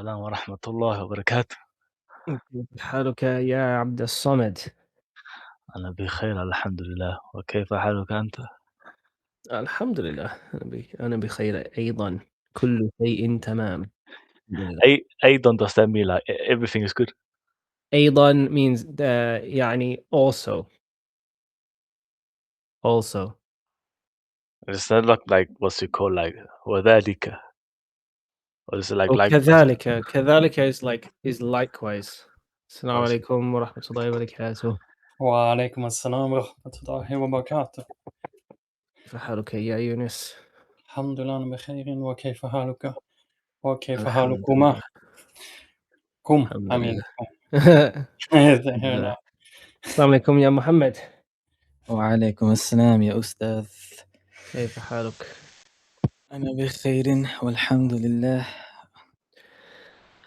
السلام ورحمة الله وبركاته. كيف حالك يا عبد الصمد؟ أنا بخير الحمد لله، وكيف حالك أنت؟ الحمد لله، أنا بخير أيضًا، كل شيء تمام، الحمد لله. أيضًا does that mean like everything is good? أيضًا means يعني also. Is that like what you call like وذلك? Or is it like likewise? كذلك is likewise. السلام Or is عليكم ورحمة الله وبركاته. وعليكم السلام ورحمة الله وبركاته. كيف حالك يا يونس؟ الحمد لله أنا بخير، وكيف حالك؟ وكيف الحمد حالكما؟ لله، كم الحمد أمين لله. كم. الحمد لله. السلام عليكم يا محمد، وعليكم السلام يا أستاذ. كيف حالك؟ أنا بخير والحمد لله.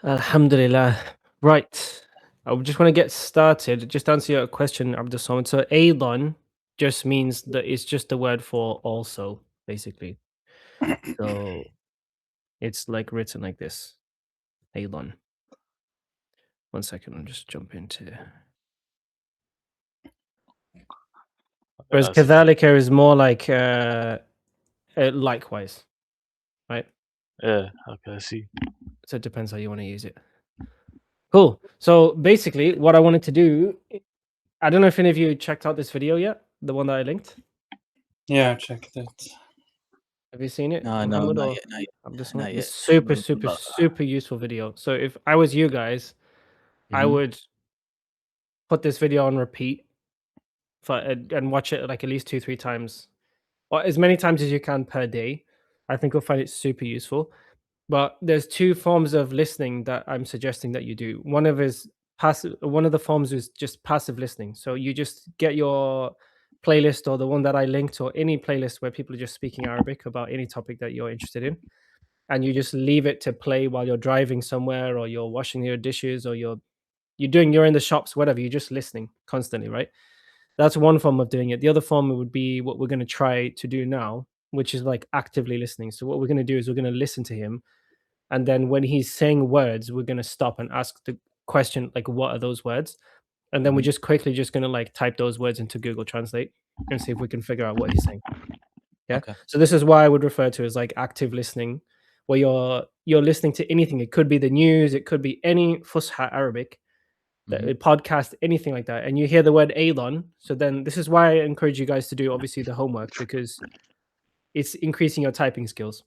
Alhamdulillah. Right. I just want to get started. Just answer your question, Abdul Samad. So Aidon just means that it's just a word for also, basically. So it's like written like this. Aidon. 1 second, I'll just jump into. Whereas Yes. Kadhalika is more like likewise, right? Yeah, okay, I see. So it depends how you want to use it. Cool. So basically, what I wanted to do, I don't know if any of you checked out this video yet, the one that I linked. Yeah, checked it. Have you seen it? No, Muhammad, not or yet, not yet. Abdus not Samad? yet. It's super useful video. So if I was you guys, I Mhm. would put this video on repeat for and watch it like at least 2-3 times, or as many times as you can per day. I think you'll find it super useful. But there's two forms of listening that I'm suggesting that you do. One of is passive. One of the forms is just passive listening. So you just get your playlist or the one that I linked or any playlist where people are just speaking Arabic about any topic that you're interested in, and you just leave it to play while you're driving somewhere or you're washing your dishes or you're in the shops, whatever. You're just listening constantly, right? That's one form of doing it. The other form would be what we're going to try to do now, which is like actively listening. So what we're going to do is we're going to listen to him, and then when he's saying words, we're going to stop and ask the question like, what are those words? And then we're just quickly just going to like type those words into Google Translate and see if we can figure out what he's saying. Yeah. Okay. So this is why I would refer to as like active listening, where you're listening to anything. It could be the news, it could be any Fusha Arabic, Mhm. podcast, anything like that, and you hear the word Aidon. So then this is why I encourage you guys to do obviously the homework, because it's increasing your typing skills.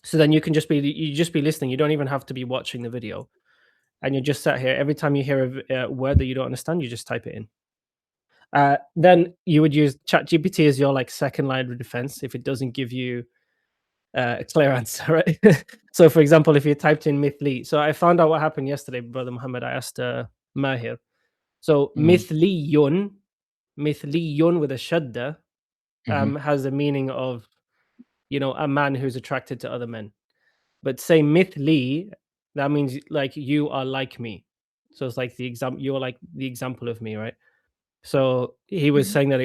So then you just be listening. You don't even have to be watching the video, and you just sat here. Every time you hear a word that you don't understand, you just type it in. Then you would use ChatGPT as your like second line of defense if it doesn't give you a clear answer, right? So, for example, if you typed in Mithli, so I found out what happened yesterday, Brother Muhammad. I asked Mahir. So Mhm. Mithliyun with a shadda Mhm. has the meaning of, a man who's attracted to other men. But say Mithli, that means like you are like me. So it's like you're like the example of me, right? So he was Mhm. saying that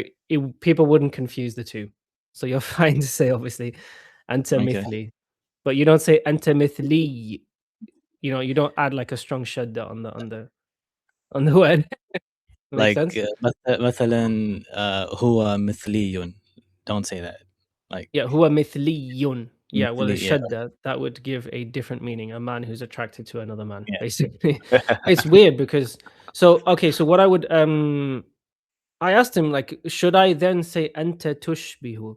people wouldn't confuse the two. So you're fine to say obviously anta Okay. mithli, but you don't say anta mithli. You don't add like a strong shadda on the word. Makes Like sense? مثلا هو مثلي. Don't say that. Like Yeah, huwa mithliyun. Yeah, well, a مثلي. Yeah. shadda that would give a different meaning. A man who's attracted to another man, Yeah. basically. It's weird because so what I would I asked him like, should I then say anta tushbihu?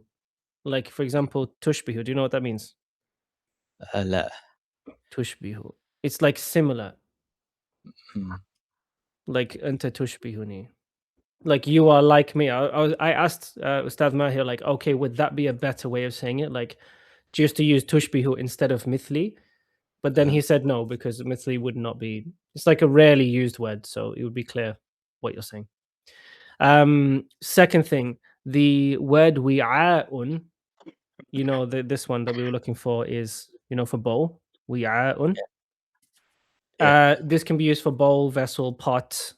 Like for example, tushbihu. Do you know what that means? لا. Tushbihu. It's like similar. Mhm. Like anta tushbihuni. Like you are like me. I asked Ustad Mahir like, okay, would that be a better way of saying it? Like just to use tushbihu instead of mithli? But then he said no, because mithli would not be. It's like a rarely used word, so it would be clear what you're saying. Second thing, the word wi'a'un, this one that we were looking for is, for bowl. Wi'a'un. Yeah. This can be used for bowl, vessel, pot,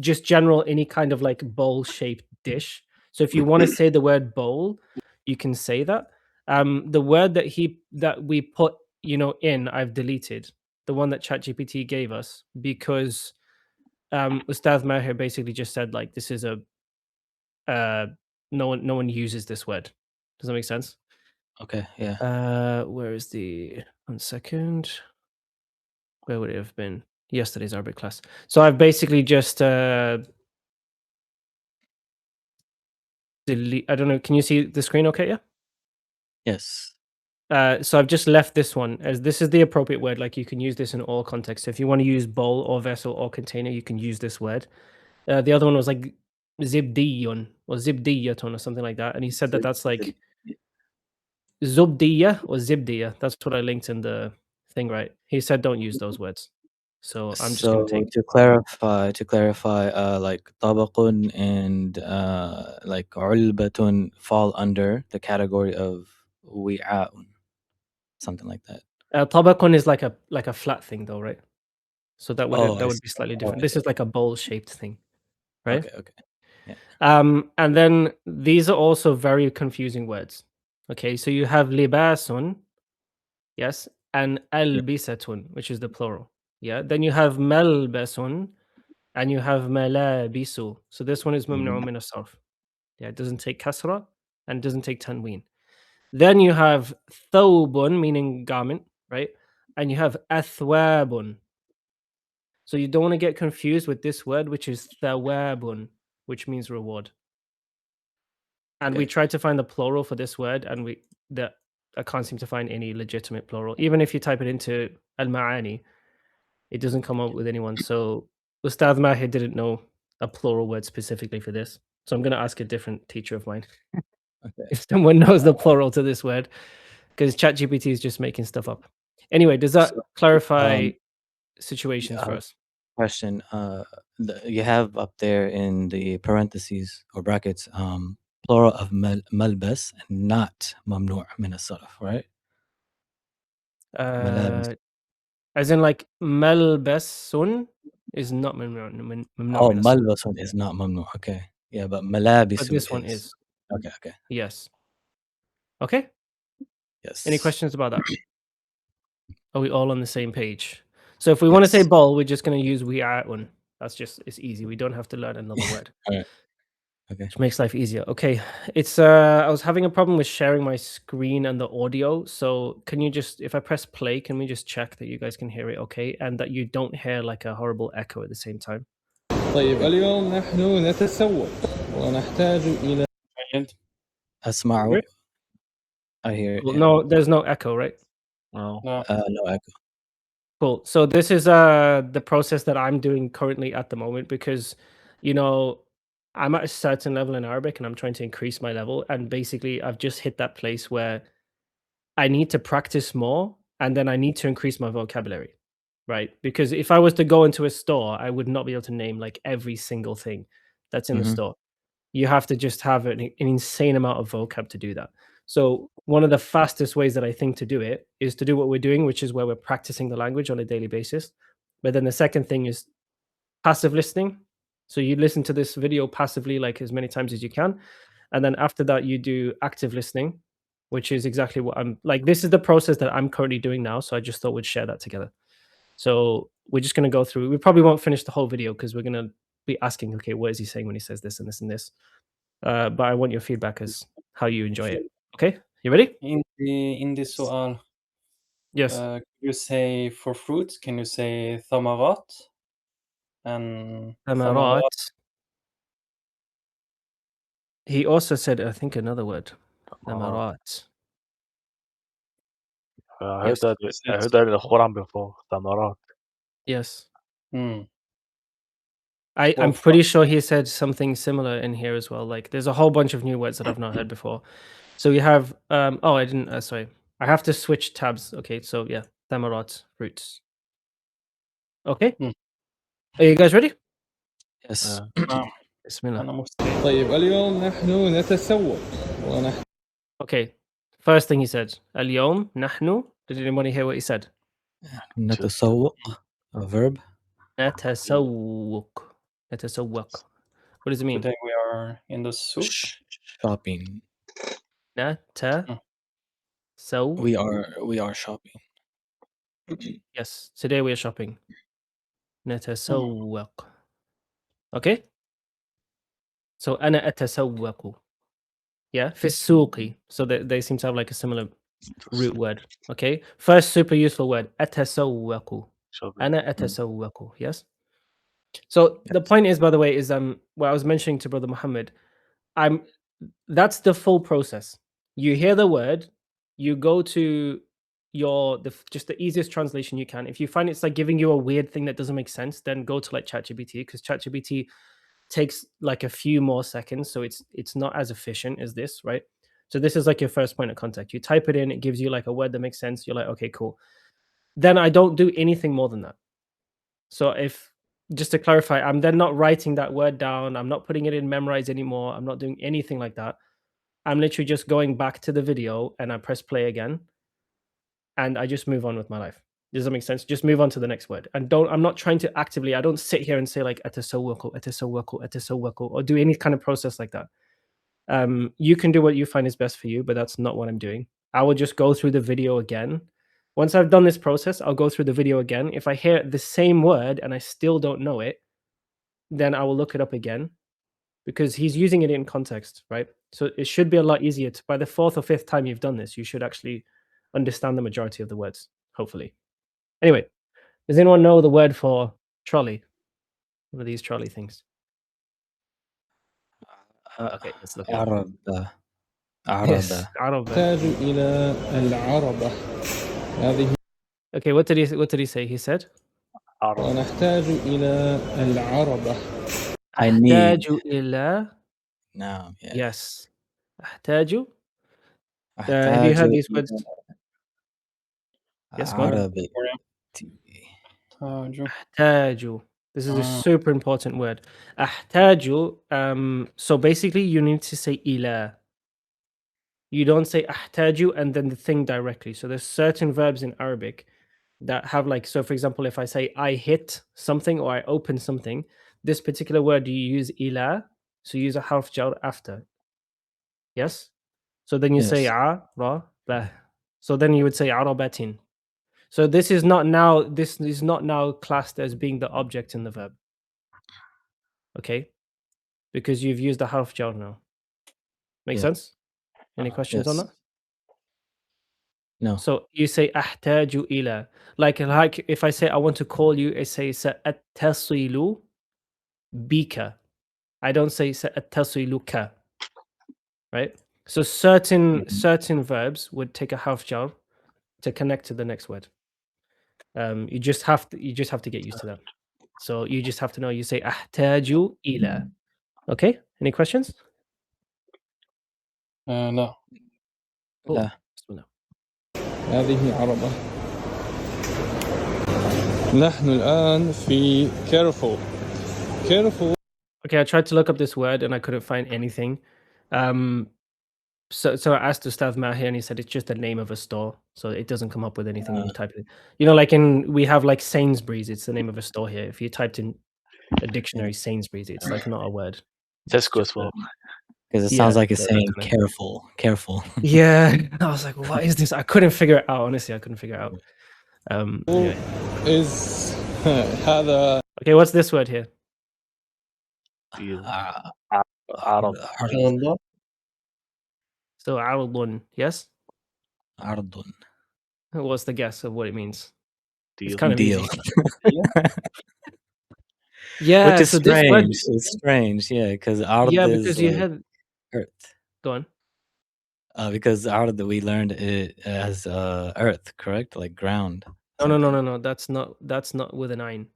just general any kind of like bowl shaped dish. So if you want to say the word bowl, you can say that. The word that we put, in, I've deleted. the one that ChatGPT gave us, because Ustadh Maher basically just said like this is a no one uses this word. Does that make sense? Okay, yeah. Where is the 1 second? Where would it have been? Yesterday's Arabic class. So I've basically just delete. I don't know. Can you see the screen? Okay, yeah. Yes. So I've just left this one as this is the appropriate word. Like you can use this in all contexts. So if you want to use bowl or vessel or container, you can use this word. The other one was like zibdiyun or zibdiyatun or something like that. And he said that that's like zubdiya or zibdiya. That's what I linked in the thing, right? He said don't use those words. So I'm just going to So take. to clarify, like tabaqun and like ulbatun fall under the category of wi'a'un, something like that. Tabakun is like a flat thing though, right? So that would Oh, I be see. slightly different. Okay, This is like a bowl shaped thing, right? okay. Yeah. And then these are also very confusing words. Okay, so you have libasun, yes, and albisatun, which is the plural. Yeah. Then you have malbasun and you have malabisu. So this one is mumnu min as-sarf. Yeah, it doesn't take kasra and it doesn't take tanween. Then you have thawbun, meaning garment, right? And you have athwabun. So you don't want to get confused with this word, which is thawabun, which means reward. And we Okay. tried to find the plural for this word, and I can't seem to find any legitimate plural. Even if you type it into al-ma'ani, it doesn't come up with anyone. So Ustadh Mahir didn't know a plural word specifically for this. So I'm going to ask a different teacher of mine Okay. if someone knows the plural to this word, because ChatGPT is just making stuff up. Anyway, does that So, clarify situations for yeah, us? question. You have up there in the parentheses or brackets, plural of malbas, and not mamnu' min as-sarf, right? Malabis. As in like malbasun is not mamnu' Oh, min as-sarf, malbasun is not mamnu'. Okay. Yeah, but but malabisu this one is. is. Okay. Yes. Okay. Yes. Any questions about that? Are we all on the same page? So if we want to say Yes. bowl, we're just going to use wi'a'un. It's easy. We don't have to learn another word. All right. Okay. Which makes life easier. Okay. It's I was having a problem with sharing my screen and the audio. So can you just, if I press play, can we just check that you guys can hear it okay? And that you don't hear like a horrible echo at the same time? طيب اليوم نحن نتسوق ونحتاج إلى أسمع. I hear it. Well, Yeah. no, there's no echo, right? No. No. No echo. Cool. So this is the process that I'm doing currently at the moment because, you know, I'm at a certain level in Arabic and I'm trying to increase my level. And basically, I've just hit that place where I need to practice more and then I need to increase my vocabulary, right? Because if I was to go into a store, I would not be able to name like every single thing that's in the store. You have to just have an insane amount of vocab to do that. So one of the fastest ways that I think to do it is to do what we're doing, which is where we're practicing the language on a daily basis. But then the second thing is passive listening. So you listen to this video passively, like as many times as you can. And then after that, you do active listening, which is exactly what I'm like. This is the process that I'm currently doing now. So I just thought we'd share that together. So we're just going to go through. We probably won't finish the whole video because we're going to be asking, okay, what is he saying when he says this and this and this? But I want your feedback as how you enjoy it. Okay, you ready? in this سؤال Yes. can you say for fruits, can you say ثمرات and ثمرات? Thamarat. He also said, I think, another word. Thamarat. I Yes. heard that in the Quran before. Thamarat. Yes. Hmm. I'm Well, pretty sure he said something similar in here as well. Like there's a whole bunch of new words that I've not heard before. So we have oh I didn't sorry. I have to switch tabs. Okay, so yeah, thamarat, fruits. Okay. Hmm. Are you guys ready? Yes. Bismillah. أنا مستعد. طيب اليوم نحن نتسوق Okay. First thing he said, Al-yawm nahnu. Did anybody hear what he said? نتسوق, a verb. Natasawwuq. Natasawwaq. What does it mean? Today we are in the souk. Shopping. Nata. Hmm. So. We are shopping. Yes, today we are shopping. نتسوق. Okay? So أنا أتسوق. Yeah, في السوق. So they seem to have like a similar root word. Okay? First super useful word. أتسوق. Shopping. أنا أتسوق. Yes? So the point is, by the way, is what I was mentioning to Brother Muhammad. That's the full process. You hear the word, you go to just the easiest translation you can. If you find it's like giving you a weird thing that doesn't make sense, then go to like ChatGPT, because ChatGPT takes like a few more seconds, so it's not as efficient as this, right? So this is like your first point of contact. You type it in, it gives you like a word that makes sense. You're like, okay, cool. Then I don't do anything more than that. So if just to clarify, I'm then not writing that word down. I'm not putting it in Memrise anymore. I'm not doing anything like that. I'm literally just going back to the video and I press play again and I just move on with my life. Does that make sense? Just move on to the next word. And I'm not trying to actively, I don't sit here and say like atasawwaqu, or do any kind of process like that. You can do what you find is best for you, but that's not what I'm doing. I will just go through the video again. Once I've done this process, I'll go through the video again. If I hear the same word and I still don't know it, then I will look it up again, because he's using it in context, right? So it should be a lot easier. By the fourth or fifth time you've done this, you should actually understand the majority of the words, hopefully. Anyway, does anyone know the word for trolley? One of these trolley things. Okay, let's look it up. عربة. Yes, عربة. عربة. نحتاج إلى العربة هذه Okay, what did he say? He said, Arab. ونحتاج إلى العربة. I need. أحتاج إلى. No, yeah. Yes. أحتاج. Have you أحتاج heard these إلى words? Yes, go on. عربي. أحتاج. This is a super important word. أحتاج. So basically, you need to say إلى. You don't say أحتاج and then the thing directly. So there's certain verbs in Arabic that have like, so for example, if I say I hit something or I open something, this particular word you use إلى, so you use a harf jar after. Yes? So then you say Yes. a, ra, ba. So then you would say arabatin. So this is not now classed as being the object in the verb. Okay? Because you've used the harf jar now. Make Yeah. sense? Any questions on Yes. that? No. So you say ahtaju ila. Like if I say I want to call you, I say sa'attasilu bika. I don't say sa'attasiluka. Right? So certain verbs would take a harf jar to connect to the next word. You just have to get used to that. So you just have to know. You say ahtaju ila. Okay. Any questions? لا. Cool. لا. Bismillah. هذه عربة. نحن الآن في careful. Okay, I tried to look up this word and I couldn't find anything. So I asked Ustaz Mahir and he said it's just the name of a store, so it doesn't come up with anything when you type it. You know, like we have like Sainsbury's, it's the name of a store here. If you typed in a dictionary Sainsbury's, it's like not a word. It's Tesco as just a- well. Because it sounds Yeah, like it's that saying kind of- careful. Yeah, I was like, what is this? I couldn't figure it out. Honestly, I couldn't figure it out. Anyway. is هذا Okay, what's this word here? Arab. والله. So عرض, yes? عرض. What's the guess of what it means? It's Deal. kind of Deal. easy. Yeah, Which is so this word, strange. It's strange, yeah, because ard yeah, is because you like had earth. go on. Because ard we learned it as earth, correct? Like ground. No. That's not with an ayn.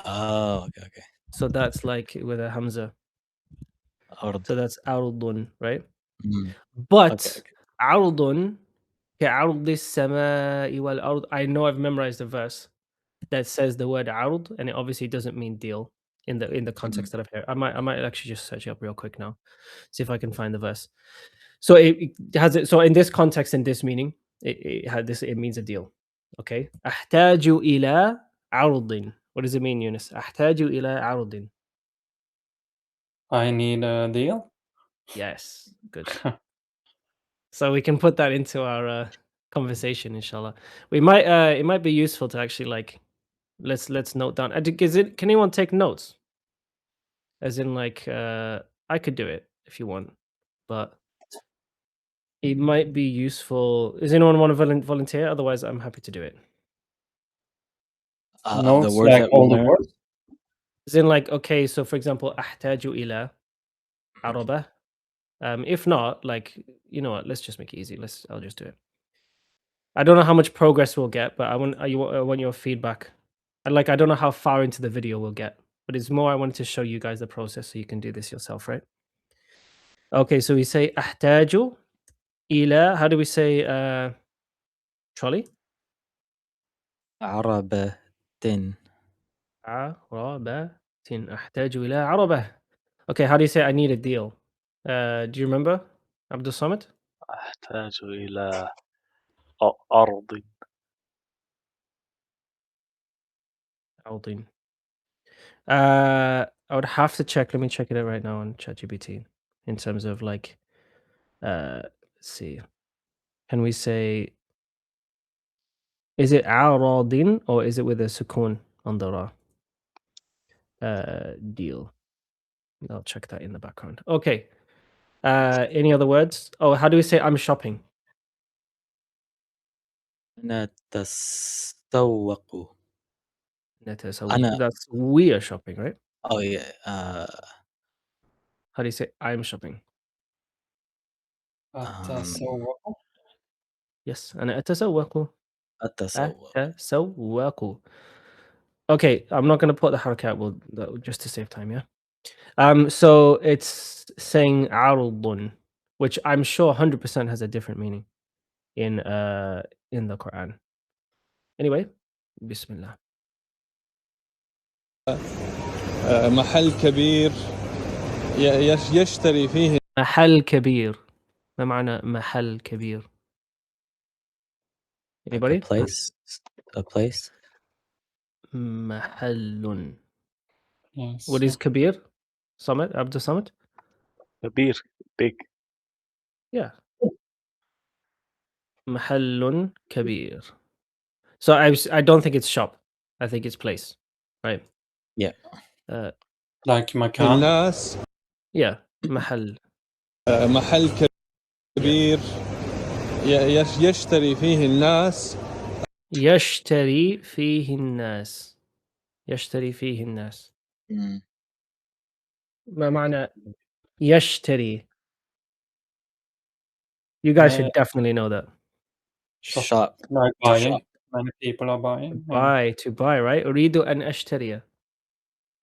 Oh, okay. So that's like with a hamza. Ard. So that's ardun, right? Mm. But Okay. ardun كعرض السماء والأرض. I know I've memorized a verse that says the word ard, and it obviously doesn't mean deal in the context that I've heard. I might actually just search it up real quick now, see if I can find the verse. So it has it. So in this context, in this meaning, it had this. It means a deal. Okay. أحتاج إلى عرض. What does it mean, Yunus? أحتاج إلى عرض. I need a deal. Yes. Good. So we can put that into our conversation, inshallah. We might it might be useful to actually like let's note down. Can anyone take notes? As in like I could do it if you want, but it might be useful. Does anyone want to volunteer? Otherwise, I'm happy to do it. Of the Notes words like that we all the learned. words. As in like, okay, so for example, أحتاج إلى عربة. If not, like, you know what, let's just make it easy. I'll just do it. I don't know how much progress we'll get, but I want your feedback. And like, I don't know how far into the video we'll get, but it's more I wanted to show you guys the process so you can do this yourself, right? Okay, so we say أحتاج إلى, how do we say trolley? عربة. عربة. أحتاج إلى عربة. Okay, how do you say I need a deal? Do you remember, Abdul Samad? أحتاج إلى أرض. Aldin. I would have to check. Let me check it out right now on ChatGPT in terms of like, let's see. Can we say, is it Aradin or is it with a sukun on the ra? Deal. I'll check that in the background. Okay. Any other words? Oh, how do we say I'm shopping? نتسوق. That's we are shopping, right? Oh yeah. How do you say I'm shopping? التسوق. Yes. أنا أتسوق. التسوق. أتسوق. Okay, I'm not going to put the harakat just to save time, yeah? So it's saying عرض, which I'm sure 100% has a different meaning in the Quran. Anyway, Bismillah. محل كبير يشتري فيه محل كبير. ما معنى محل كبير? Anybody? Like a place. محل. Yes. What is kabir? Samad? Abdul Samad? كبير, big. Yeah. محل كبير. So I don't think it's shop. I think it's place, right? Yeah. Like مكان. الناس. Yeah. محل. محل كبير يشتري فيه الناس. يشتري فيه الناس. يشتري فيه الناس. ما معنى يشتري? You guys should definitely know that. Shop. Like buying. Shop. Many people are buying. To buy, right? أريد أن أشتري.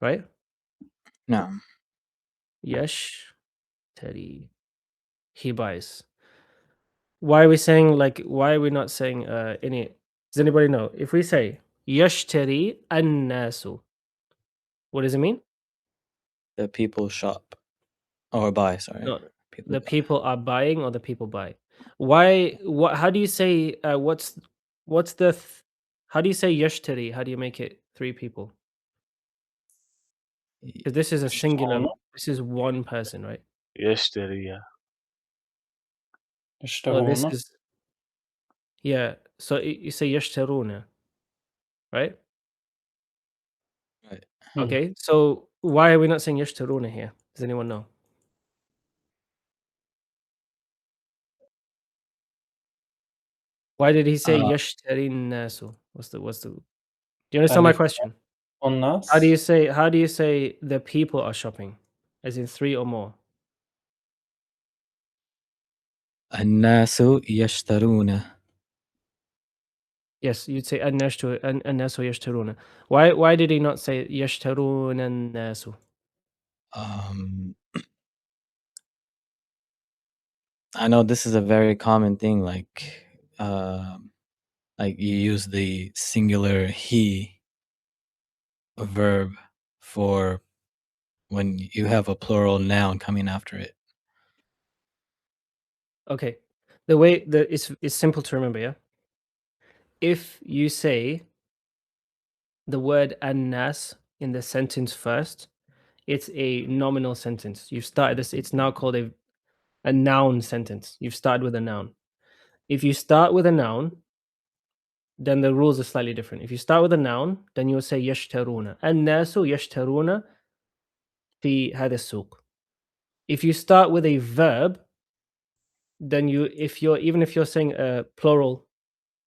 Right? No. يشتري. He buys. Why are we saying why are we not saying any? Does anybody know? If we say يشتري الناس, what does it mean? The people shop or buy. Sorry. No, people the buy. people are buying or the people buy. Why? What? How do you say? What's the? How do you say يشتري? How do you make it three people? Because this is a singular. This is one person, right? يشتري. Oh, this is. Yeah. So you say يشترون, right? Right. Okay. So why are we not saying يشترون here? Does anyone know? Why did he say يشتري الناس? What's the? Do you understand my question? How do you say the people are shopping? As in three or more? الناس يشترون. Yes, you'd say الناس يشترون. Why did he not say يشترون الناس? I know this is a very common thing, like you use the singular he verb for when you have a plural noun coming after it. Okay. The way that it's simple to remember, yeah? If you say the word annas in the sentence first, it's a nominal sentence. You've started this, it's now called a noun sentence. You've started with a noun. If you start with a noun, then the rules are slightly different. If you start with a noun, then you'll say يشترون. الناس يشترون في هذا السوق. If you start with a verb, then even if you're saying a plural,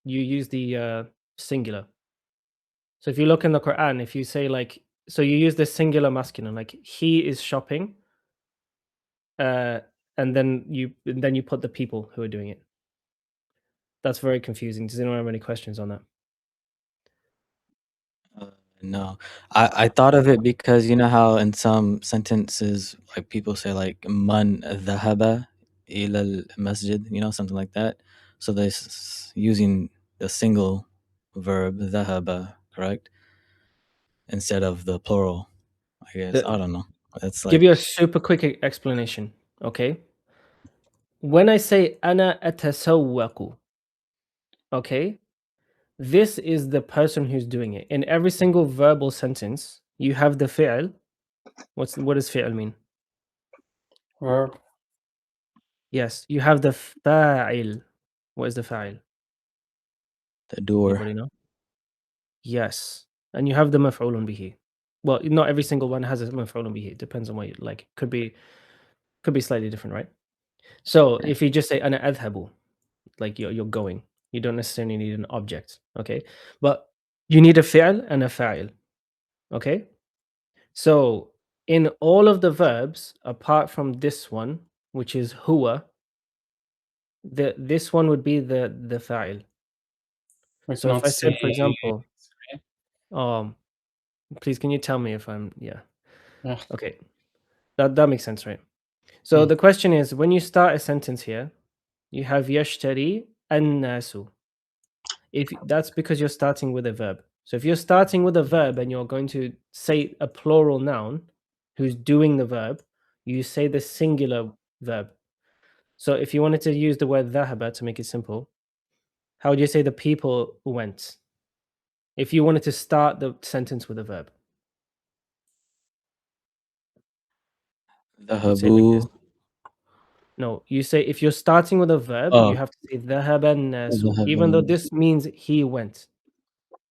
you use the singular. So if you look in the Quran, if you say so you use the singular masculine, like he is shopping, and then you put the people who are doing it. That's very confusing. Does anyone have any questions on that? No, I thought of it because you know how in some sentences like people say like man dhahaba ila al masjid, something like that. So they're using the single verb dhahaba, correct, instead of the plural. I guess I don't know. It's Give like you a super quick explanation. Okay. When I say ana atasawwaku, okay, this is the person who's doing it. In every single verbal sentence, you have the fi'l. What does fi'l mean? Verb. Yes, you have the fa'il. What is the fa'il? the doer. Anybody know? Yes. And you have the maf'ulun bihi. Well, not every single one has a maf'ulun bihi. It depends on what you like. Could be slightly different, right? So if you just say ana adhabu, like you're going, you don't necessarily need an object, okay? But you need a fi'l and a fa'il, okay? So in all of the verbs, apart from this one, which is huwa, this one would be the fa'il. We So if cannot I said, for say example, please can you tell me if I'm yeah. okay. That makes sense, right? So the question is, when you start a sentence here, you have yashtari an-nasu. If that's because you're starting with a verb. So if you're starting with a verb and you're going to say a plural noun who's doing the verb, you say the singular verb. So if you wanted to use the word dhahaba to make it simple, how would you say the people went? If you wanted to start the sentence with a verb, you'd say like this. Dhahabu. No, you say if you're starting with a verb, you have to say dhahaba an-nasu, even though this means he went.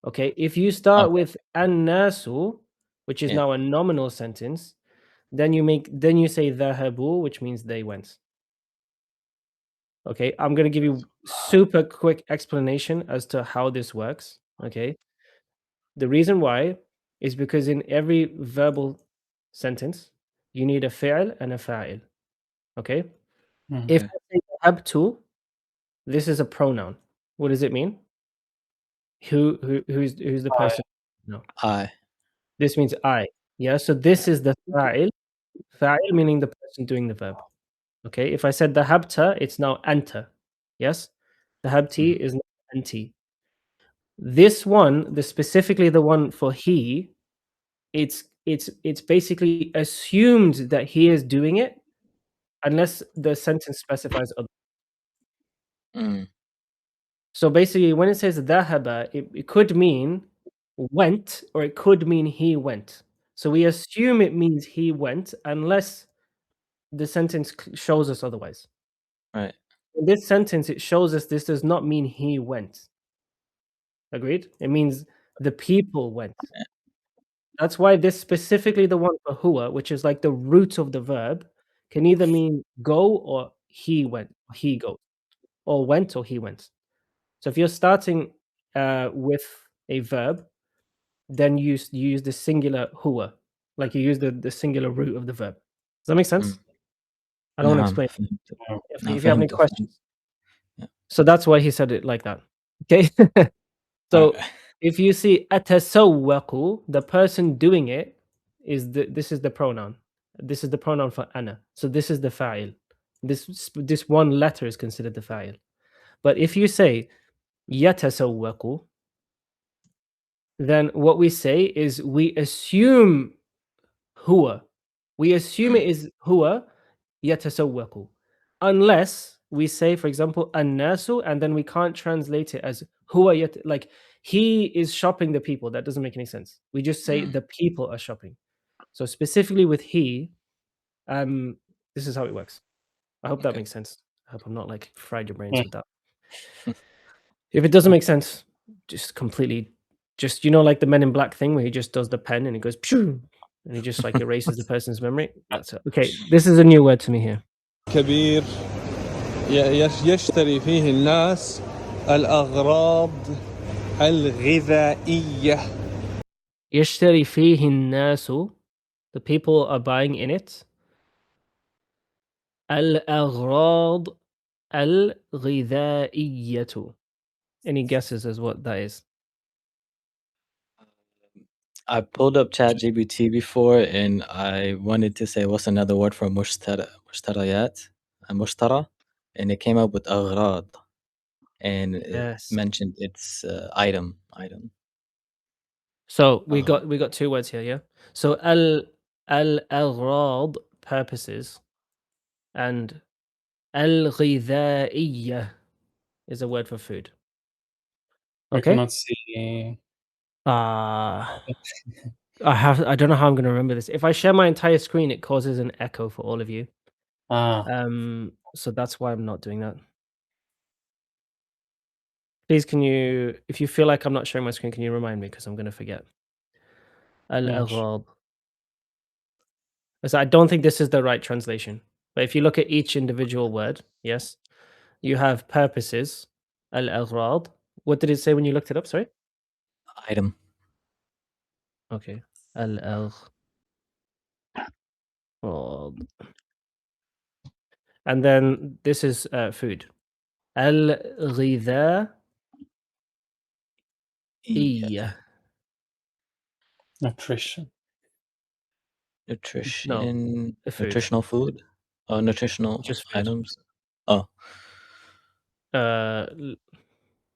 Okay, if you start with an-nasu, which is now a nominal sentence, then you say dhahabu, which means they went. Okay, I'm gonna give you super quick explanation as to how this works. Okay, the reason why is because in every verbal sentence, you need a fi'l and a fa'il. Okay, if I say dhahabtu, this is a pronoun. What does it mean? Who's the person? No, I. this means I. Yeah, so this is the fa'il. Fa'il meaning the person doing the verb. Okay, if I said dhahabta, it's now anta. Yes, dhahabti is now anti. This one, specifically the one for he, it's basically assumed that he is doing it unless the sentence specifies other. So basically, when it says dhahaba, it could mean went or it could mean he went. So we assume it means he went unless the sentence shows us otherwise. Right. In this sentence, it shows us this does not mean he went. Agreed? It means the people went. That's why this specifically the one for huwa, which is like the root of the verb, can either mean go or he went, or he goes, or went or he went. So if you're starting with a verb, then you use the singular huwa, like you use the singular root of the verb. Does that make sense? I don't want to explain. If you have any questions. So that's why he said it like that. Okay. So if you see atasawwaqu, the person doing it this is the pronoun. This is the pronoun for ana. So this is the fa'il. This one letter is considered the fa'il. But if you say yatasawwaqu, then what we say is we assume huwa. We assume it is huwa yatasawwaqu. Unless we say, for example, an-nasu, and then we can't translate it as huwa like he is shopping the people. That doesn't make any sense. We just say the people are shopping. So specifically with he, this is how it works. I hope that makes sense. I hope I'm not like fried your brains with that. If it doesn't make sense, just completely, just like the Men in Black thing where he just does the pen and it goes pshoo, and he just like erases the person's memory. That's it. Okay, this is a new word to me here. كبير يشتري فيه الناس الأغراض الغذائية. يشتري فيه الناس, the people are buying in it. الأغراض الغذائية. Any guesses as what that is? I pulled up ChatGPT before, and I wanted to say what's another word for mushtarayat, mushtara, and it came up with aghrad, and it Yes. mentioned its item. So we got two words here, yeah. So al-aghrad, purposes, and al-ghidha'iyya is a word for food. We Okay. cannot see. I don't know how I'm going to remember this. If I share my entire screen, it causes an echo for all of you. So that's why I'm not doing that. Please, can you, if you feel like I'm not sharing my screen, can you remind me, because I'm going to forget. Al-aghrad. So I don't think this is the right translation. But if you look at each individual word, yes, you have purposes, al-aghrad. What did it say when you looked it up? Sorry? Item. Okay. Al-aghrad. And then this is food. Al-ghidha'iyya. Nutrition. Nutrition. Food. Nutritional food. Nutritional Just food. items. Oh.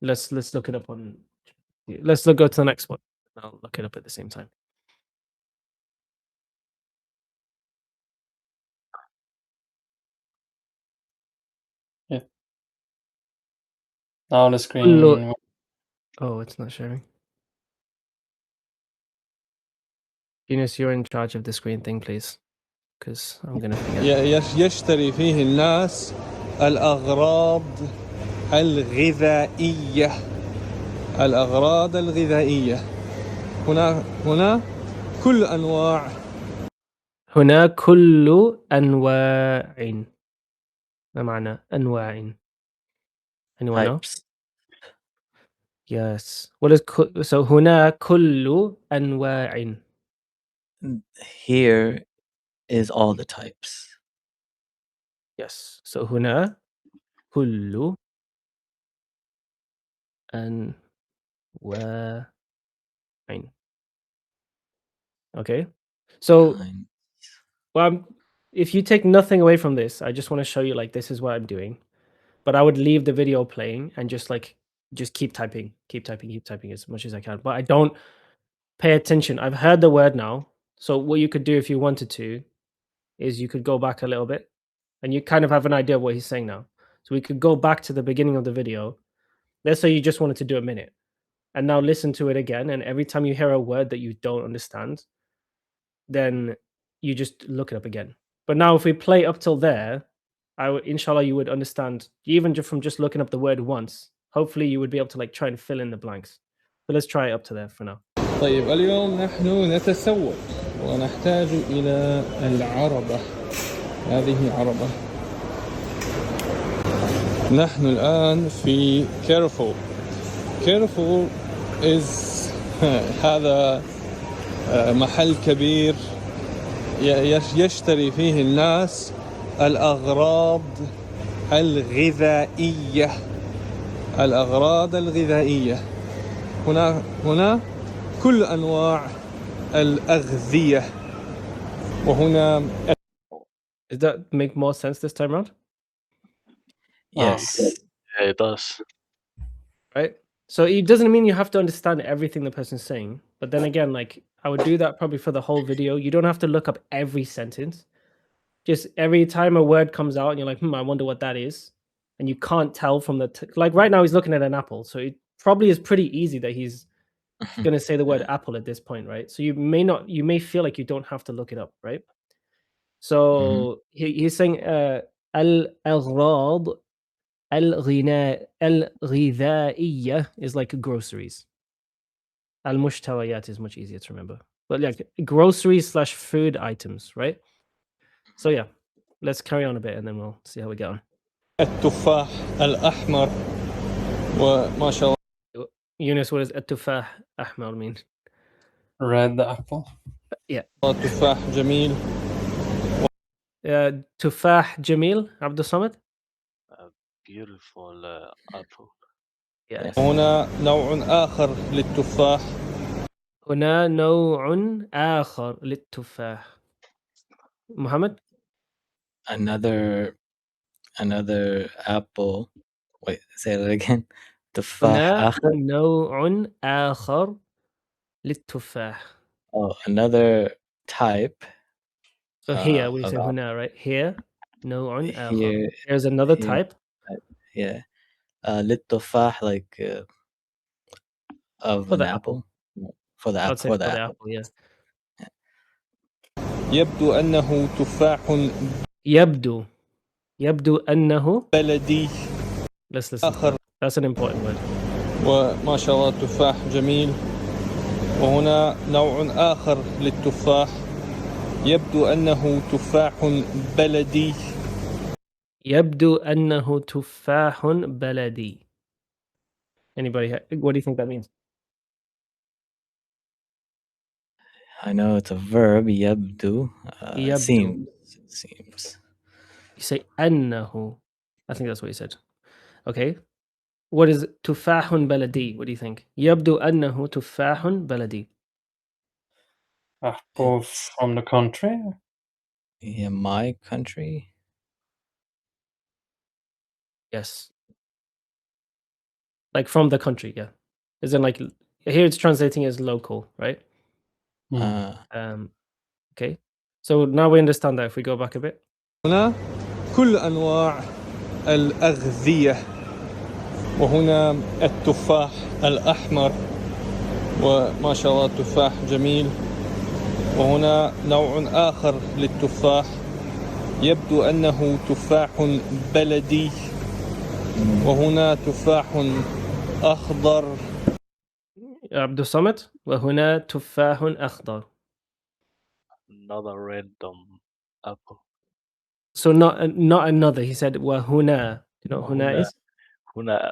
Let's look it up on. Let's go to the next one. I'll look it up at the same time. Yeah. Now the screen. Oh, it's not sharing. Eunice, you're in charge of the screen thing, please, because I'm gonna forget. يشتري فيه الناس الأغراض الغذائية. الأغراض الغذائية. هنا كل أنواع. هنا كل أنواع. ما معنى أنواع? Anyone know? Types. Yes. What is so هنا كل أنواع? Here is all the types. Yes. So هنا كل أنواع. Okay. So, well, if you take nothing away from this, I just want to show you like this is what I'm doing. But I would leave the video playing and just keep typing as much as I can. But I don't pay attention. I've heard the word now. So what you could do if you wanted to is you could go back a little bit and you kind of have an idea of what he's saying now. So we could go back to the beginning of the video. Let's say you just wanted to do a minute and now listen to it again. And every time you hear a word that you don't understand, then you just look it up again. But now if we play up till there, inshallah, you would understand even from just looking up the word once. Hopefully you would be able to like try and fill in the blanks. But let's try it up to there for now. طيب اليوم نحن نتسوق ونحتاج إلى العربة. هذه عربة. نحن الآن في Carrefour. Carrefour is هذا محل كبير يشتري فيه الناس الأغراض الغذائية. الأغراض الغذائية. هنا كل أنواع الأغذية. وهنا. Does that make more sense this time around? Yes. Yeah, it does. Right? So it doesn't mean you have to understand everything the person's saying. But then again, like I would do that probably for the whole video. You don't have to look up every sentence. Just every time a word comes out and you're like, I wonder what that is. And you can't tell from like right now he's looking at an apple. So it probably is pretty easy that he's going to say the word apple at this point, right? So you may feel like you don't have to look it up, right? So he's saying al-aghrad الغذائية is like groceries. المشتويات is much easier to remember. But like groceries / food items, right? So yeah, let's carry on a bit and then we'll see how we get on. التفاح الأحمر وما شاء الله Yunus, what does التفاح أحمر mean? Red apple. تفاح جميل. تفاح جميل عبد الصمد? Beautiful apple. Yes. هنا نوع آخر للتفاح. هنا نوع آخر للتفاح. محمد? Another apple. Wait, say that again. تفاح هنا آخر. نوع آخر للتفاح. Oh, another type. So here we of say apple. هنا, right? Here نوع آخر. Here, There's another here. type. Yeah. للتفاح, like of For an the apple. For the I'd apple. say For the apple. yeah. يبدو أنه تفاح يبدو أنه بلدي. Let's listen. آخر. That's an important word. وما شاء الله تفاح جميل. وهنا نوع آخر للتفاح. يبدو أنه تفاح بلدي. يبدو أنه تفاح بلدي. Anybody? What do you think that means? I know it's a verb. يبدو. يبدو. Seems. You say أنه. I think that's what you said. Okay. What is تفاح بلدي? What do you think? يبدو أنه تفاح بلدي. Apple from the country. Yeah, my country. Yes. Like from the country, yeah. Isn't like here it's translating as local, right? Okay. So now we understand that if we go back a bit. هنا كل أنواع الأغذية. وهنا التفاح الأحمر وما شاء الله تفاح جميل. وهنا نوع آخر للتفاح. يبدو أنه تفاح بلدي. وهنا تفاح أخضر. عبد الصمد وهنا تفاح أخضر. Another random apple. So not another. He said وهنا. You know what هنا is?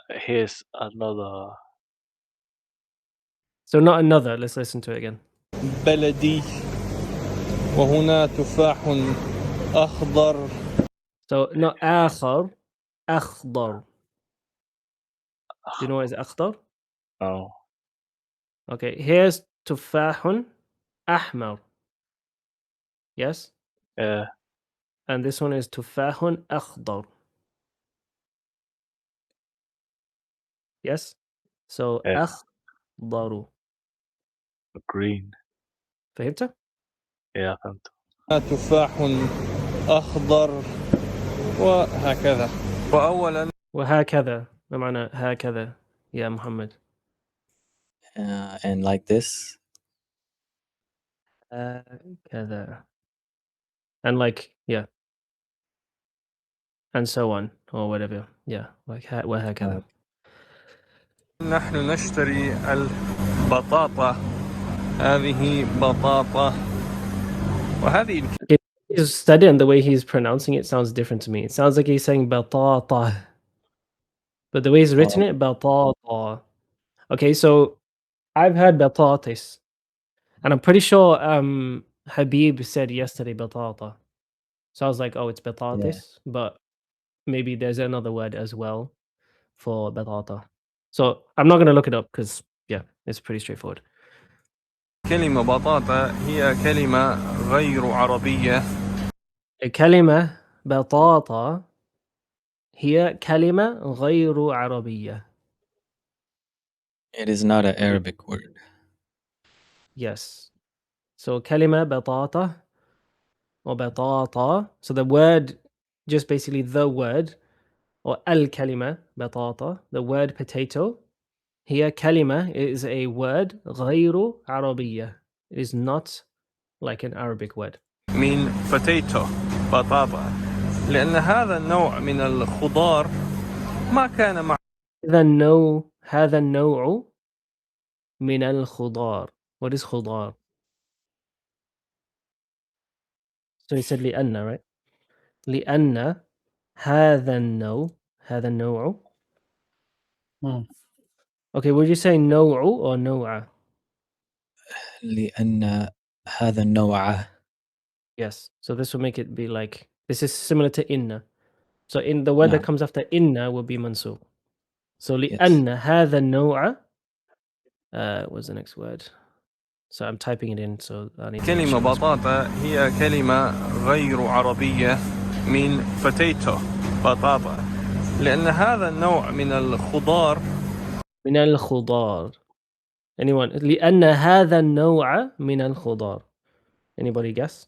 Here's another. So not another. Let's listen to it again. بلدي. وهنا تفاح أخضر. So not آخر. أخضر. Do you know what is أخضر? No. Okay. Here's تفاح أحمر. Yes? Yeah. And this one is تفاح أخضر. Yes? So Yeah. أخضر. Green. فهمت؟ Yeah, فهمت. تفاح أخضر وهكذا. وأولا وهكذا. ما معنى هكذا يا محمد؟ And like this. هكذا. And like, yeah. And so on, or whatever. Yeah. Like وهكذا. نحن نشتري البطاطا. هذه بطاطا. وهذه He's studying the way he's pronouncing it sounds different to me. It sounds like he's saying batata. But the way he's written it, batata. Okay, so I've heard batatis. And I'm pretty sure Habib said yesterday batata. So I was like, oh, it's batatis. But maybe there's another word as well for batata. So I'm not going to look it up because, yeah, it's pretty straightforward. كلمة بطاطا هي كلمة غير عربية. الكلمة بطاطا هي كلمة غير عربية. It is not an Arabic word. Yes. So كلمة بطاطا or بطاطا. So the word, just basically the word, or الكلمة بطاطا, the word potato. هي كلمة is a word غير عربية. It is not like an Arabic word. من potato بطاطا. لأن هذا النوع من الخضار ما كان مع هذا النوع من الخضار. What is خضار? So he said لأن, right? لأن هذا النوع. Hmm. Okay, would you say نوع or نوع? لأن هذا النوع. Yes. So this will make it be like, this is similar to inna. So in the word that نعم. comes after inna will be mansub. So Yes. لأن هذا النوع, what's the next word? So I'm typing it in, so I need to make كلمة sure that's right. بطاطا هي كلمة غير عربية من potato بطاطا لأن هذا النوع من الخضار من الخضار. Anyone? لأن هذا النوع من الخضار. Anybody guess?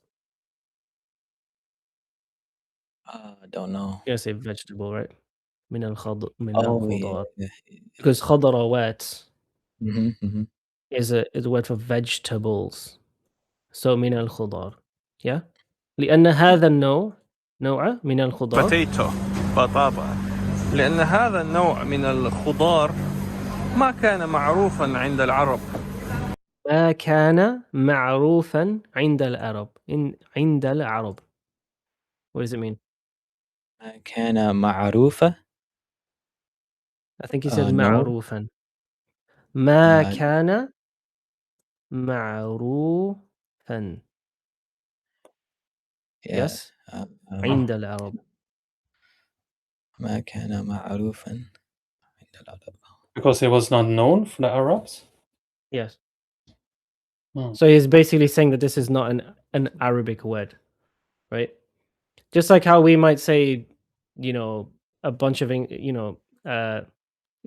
I don't know. You're gonna say vegetable, right? من Oh, الخضار. yeah. Because خضروات Mm-hmm. is a word for vegetables. So من الخضار. Yeah? لأن هذا النوع من الخضار. potato بطاطا لأن هذا النوع من الخضار ما كان معروفا عند العرب ما كان معروفا عند العرب. عند العرب. What does it mean? ما كان معروفة. I think he said No. معروفا. ما كان معروفا. Yeah. Yes? عند العرب. ما كان معروفا عند العرب. Because it was not known for the Arabs? Yes. Hmm. So he's basically saying that this is not an Arabic word, right? Just like how we might say, a bunch of,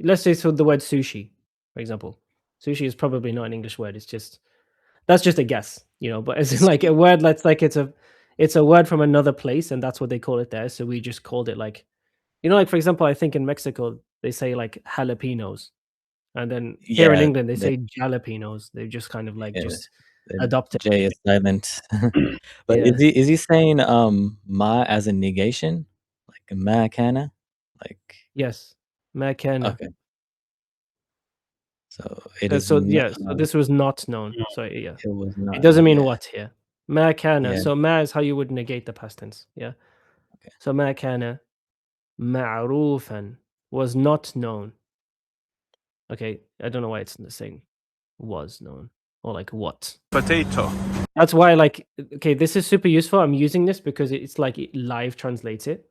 let's say so the word sushi, for example. Sushi is probably not an English word. That's just a guess, but it's like a word that's like it's a word from another place, and that's what they call it there. So we just called it like, like for example, I think in Mexico they say like jalapenos. And then here in England, they say jalapenos. They just kind of like just adopt it. J is silent. But Yeah. is he saying ma as a negation? Like ma kana? Like Yes. Ma kana. okay. So it is So this was not known. Yeah. So yeah. it was not. It doesn't mean yeah. what here. Ma kana. Yeah. So ma is how you would negate the past tense. Yeah. Okay. So ma kana ma'rufan was not known. Okay. I don't know why it's saying was known or like what. potato That's why okay, this is super useful. I'm using this because it's like it live translates it.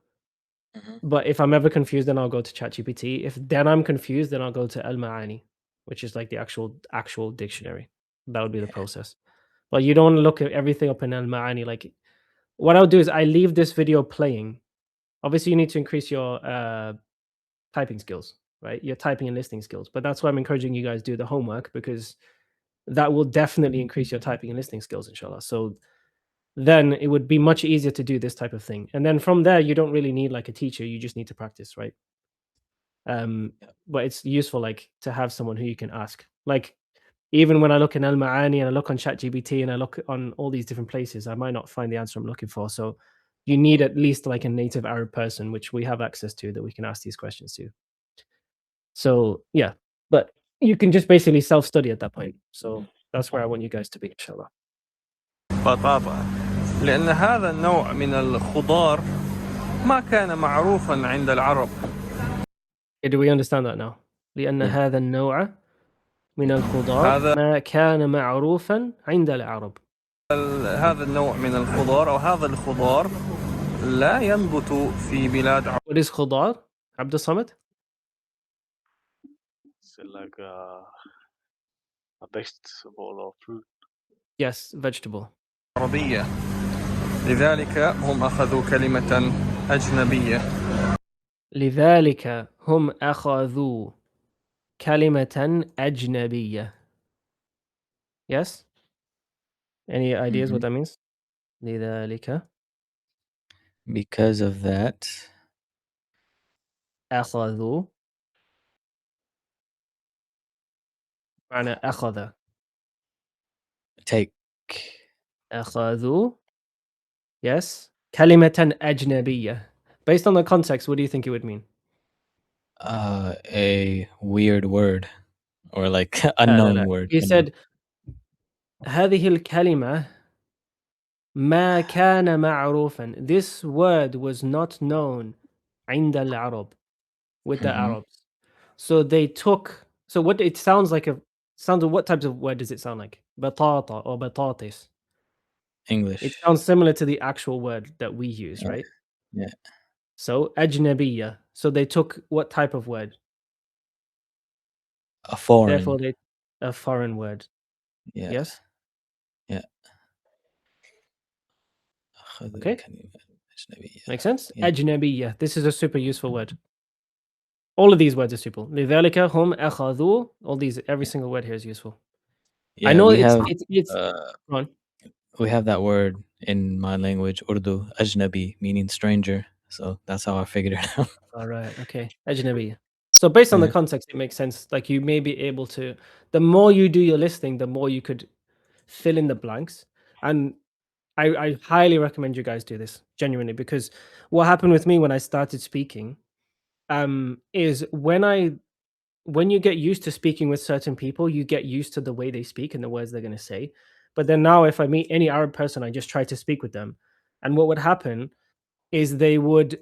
Mhm. But if I'm ever confused, then I'll go to ChatGPT. If then I'm confused, then I'll go to Al Ma'ani, which is like the actual dictionary. That would be the process. But you don't want to look at everything up in Al Ma'ani. Like what I'll do is I leave this video playing. Obviously, you need to increase your typing skills, right? Your typing and listening skills. But that's why I'm encouraging you guys to do the homework, because that will definitely increase your typing and listening skills, inshallah. So then it would be much easier to do this type of thing. And then from there, you don't really need like a teacher. You just need to practice, right? But it's useful like to have someone who you can ask. Like even when I look in Al Ma'ani and I look on ChatGPT and I look on all these different places, I might not find the answer I'm looking for. So you need at least like a native Arab person, which we have access to, that we can ask these questions to. So yeah, but you can just basically self-study at that point. So that's where I want you guys to be, inshallah. بطاطا لأن هذا النوع من الخضار ما كان معروفا عند العرب Okay, do we understand that now? لأن Yeah. هذا النوع من الخضار ما كان معروفا عند العرب. هذا النوع من الخضار أو هذا الخضار لا ينبت في بلاد عرب. What is خضار? عبد الصمد? Is it like a vegetable or fruit? Yes, vegetable. عربية لذلك هم أخذوا كلمة أجنبية لذلك هم أخذوا كلمة أجنبية. Yes? Any ideas what that means? لذلك Because of that, أخذوا معنى أخذ. take. أخذوا. Yes. كلمة أجنبية. Based on the context, what do you think it would mean? A weird word or like unknown word. He said هذه الكلمة ما كان معروفا. This word was not known عند العرب, with the Arabs. So they took, so what it sounds like, what types of word does it sound like? Batata or batatis. English. It sounds similar to the actual word that we use, right? Yeah. So ajnabiyya. So they took what type of word? A foreign. Therefore, a foreign word. Yeah. Yes. Yeah. Okay. Makes sense? Yeah. Ajnabiyya. This is a super useful word. All of these words are super. لذلك هم أخذوا. All these, every single word here is useful. Yeah, I know we it's go on. We have that word in my language, Urdu, ajnabi, meaning stranger. So that's how I figured it out. All right. Okay. Ajnabi. So based on the context, it makes sense. Like you may be able to, the more you do your listening, the more you could fill in the blanks. And I highly recommend you guys do this genuinely, because what happened with me when I started speaking is when you get used to speaking with certain people, you get used to the way they speak and the words they're going to say. But then now, if I meet any Arab person, I just try to speak with them. And what would happen is they would,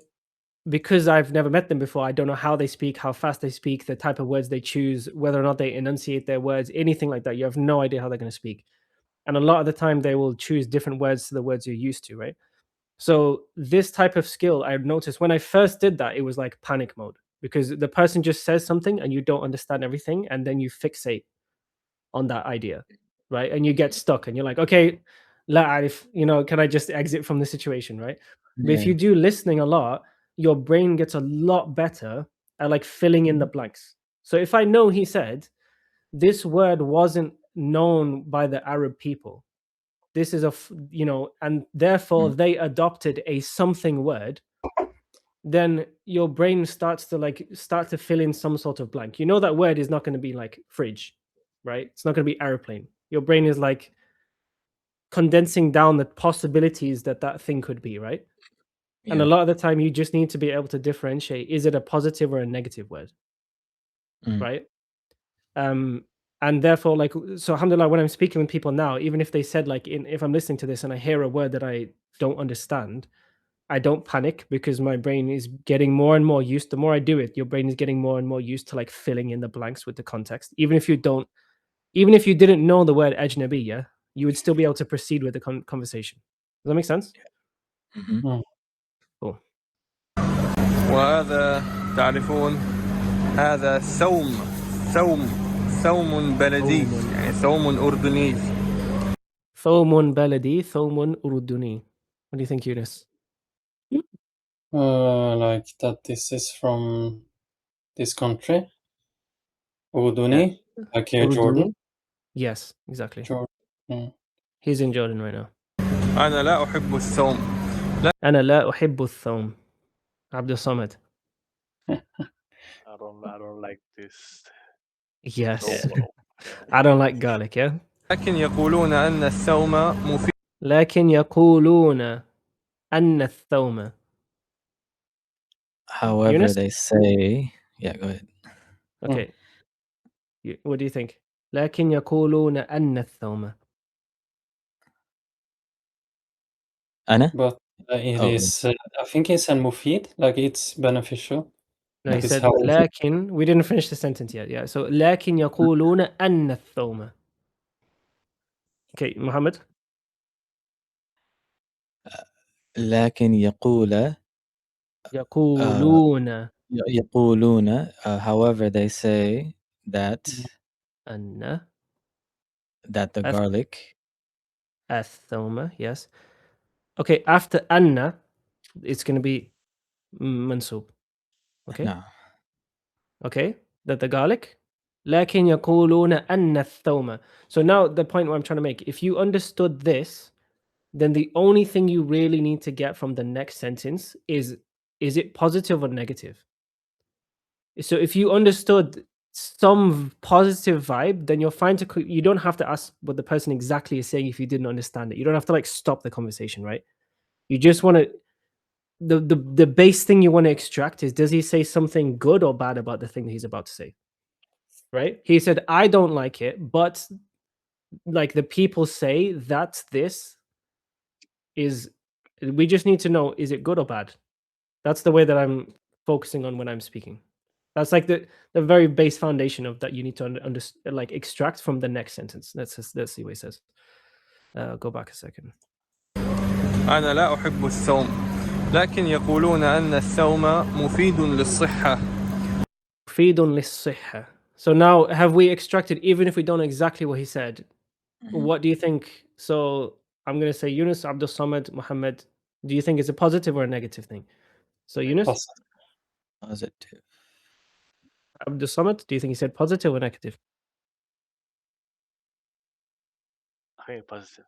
because I've never met them before, I don't know how they speak, how fast they speak, the type of words they choose, whether or not they enunciate their words, anything like that. You have no idea how they're going to speak. And a lot of the time, they will choose different words to the words you're used to, right? So this type of skill, I've noticed when I first did that, it was like panic mode, because the person just says something and you don't understand everything, and then you fixate on that idea, right? And you get stuck and you're like, okay, la arif, can I just exit from the situation, right? But if you do listening a lot, your brain gets a lot better at like filling in the blanks. So if I know he said this word wasn't known by the Arab people, this is and therefore they adopted a something word, then your brain starts to fill in some sort of blank. That word is not going to be like fridge, right? It's not going to be airplane. Your brain is like condensing down the possibilities that thing could be, right? And a lot of the time you just need to be able to differentiate, is it a positive or a negative word? Right? And therefore, so alhamdulillah, when I'm speaking with people now, even if they said if I'm listening to this and I hear a word that I don't understand, I don't panic, because my brain is getting more and more used. The more I do it, your brain is getting more and more used to filling in the blanks with the context. Even if you didn't know the word ajnabiyya, you would still be able to proceed with the conversation. Does that make sense? Cool. وهذا تعرفون هذا ثوم بلدي يعني ثوم أردني. ثوم بلدي ثوم أردني. What do you think, Yunus? Like that this is from this country, Urduni, like here, Jordan. Yes, exactly. Jordan. He's in Jordan right now. أنا لا أحب الثوم. أنا لا أحب الثوم. عبد الصمد. I don't like this. Yes. I don't like garlic, yeah? لكن يقولون أن الثوم مفيد. لكن يقولون أن الثوم. However, Yunus? they say, yeah, go ahead. Okay. What do you think? لكن يقولون أن الثوم. أنا? But it is, I think it's a mufid, like it's beneficial. No, like he said لكن, we didn't finish the sentence yet. Yeah, so لكن يقولون أن الثوم. Okay, Muhammad? لكن يقولون however they say that أن the garlic الثوم, yes. Okay, after أن it's going to be mansub. Okay? no. Okay, that the garlic. لكن يقولون أن الثوم. So now the point what I'm trying to make, if you understood this, then the only thing you really need to get from the next sentence is it positive or negative? So if you understood some positive vibe, then you're fine you don't have to ask what the person exactly is saying if you didn't understand it. You don't have to stop the conversation, right? You just want to the base thing you want to extract is, does he say something good or bad about the thing that he's about to say? Right? He said, I don't like it, but like the people say that this is, we just need to know, is it good or bad? That's the way that I'm focusing on when I'm speaking. That's like the very base foundation of that you need to like extract from the next sentence. Let's see what he says. Go back a second. أنا لا أحب الثوم لكن يقولون أن الثوم مفيد للصحة. مفيد للصحة. So now, have we extracted, even if we don't know exactly what he said, what do you think? So I'm going to say Yunus, Abdul Samad, Muhammad. Do you think it's a positive or a negative thing? So Yunus, Positive. Abdul Samad, do you think he said positive or negative? I think positive.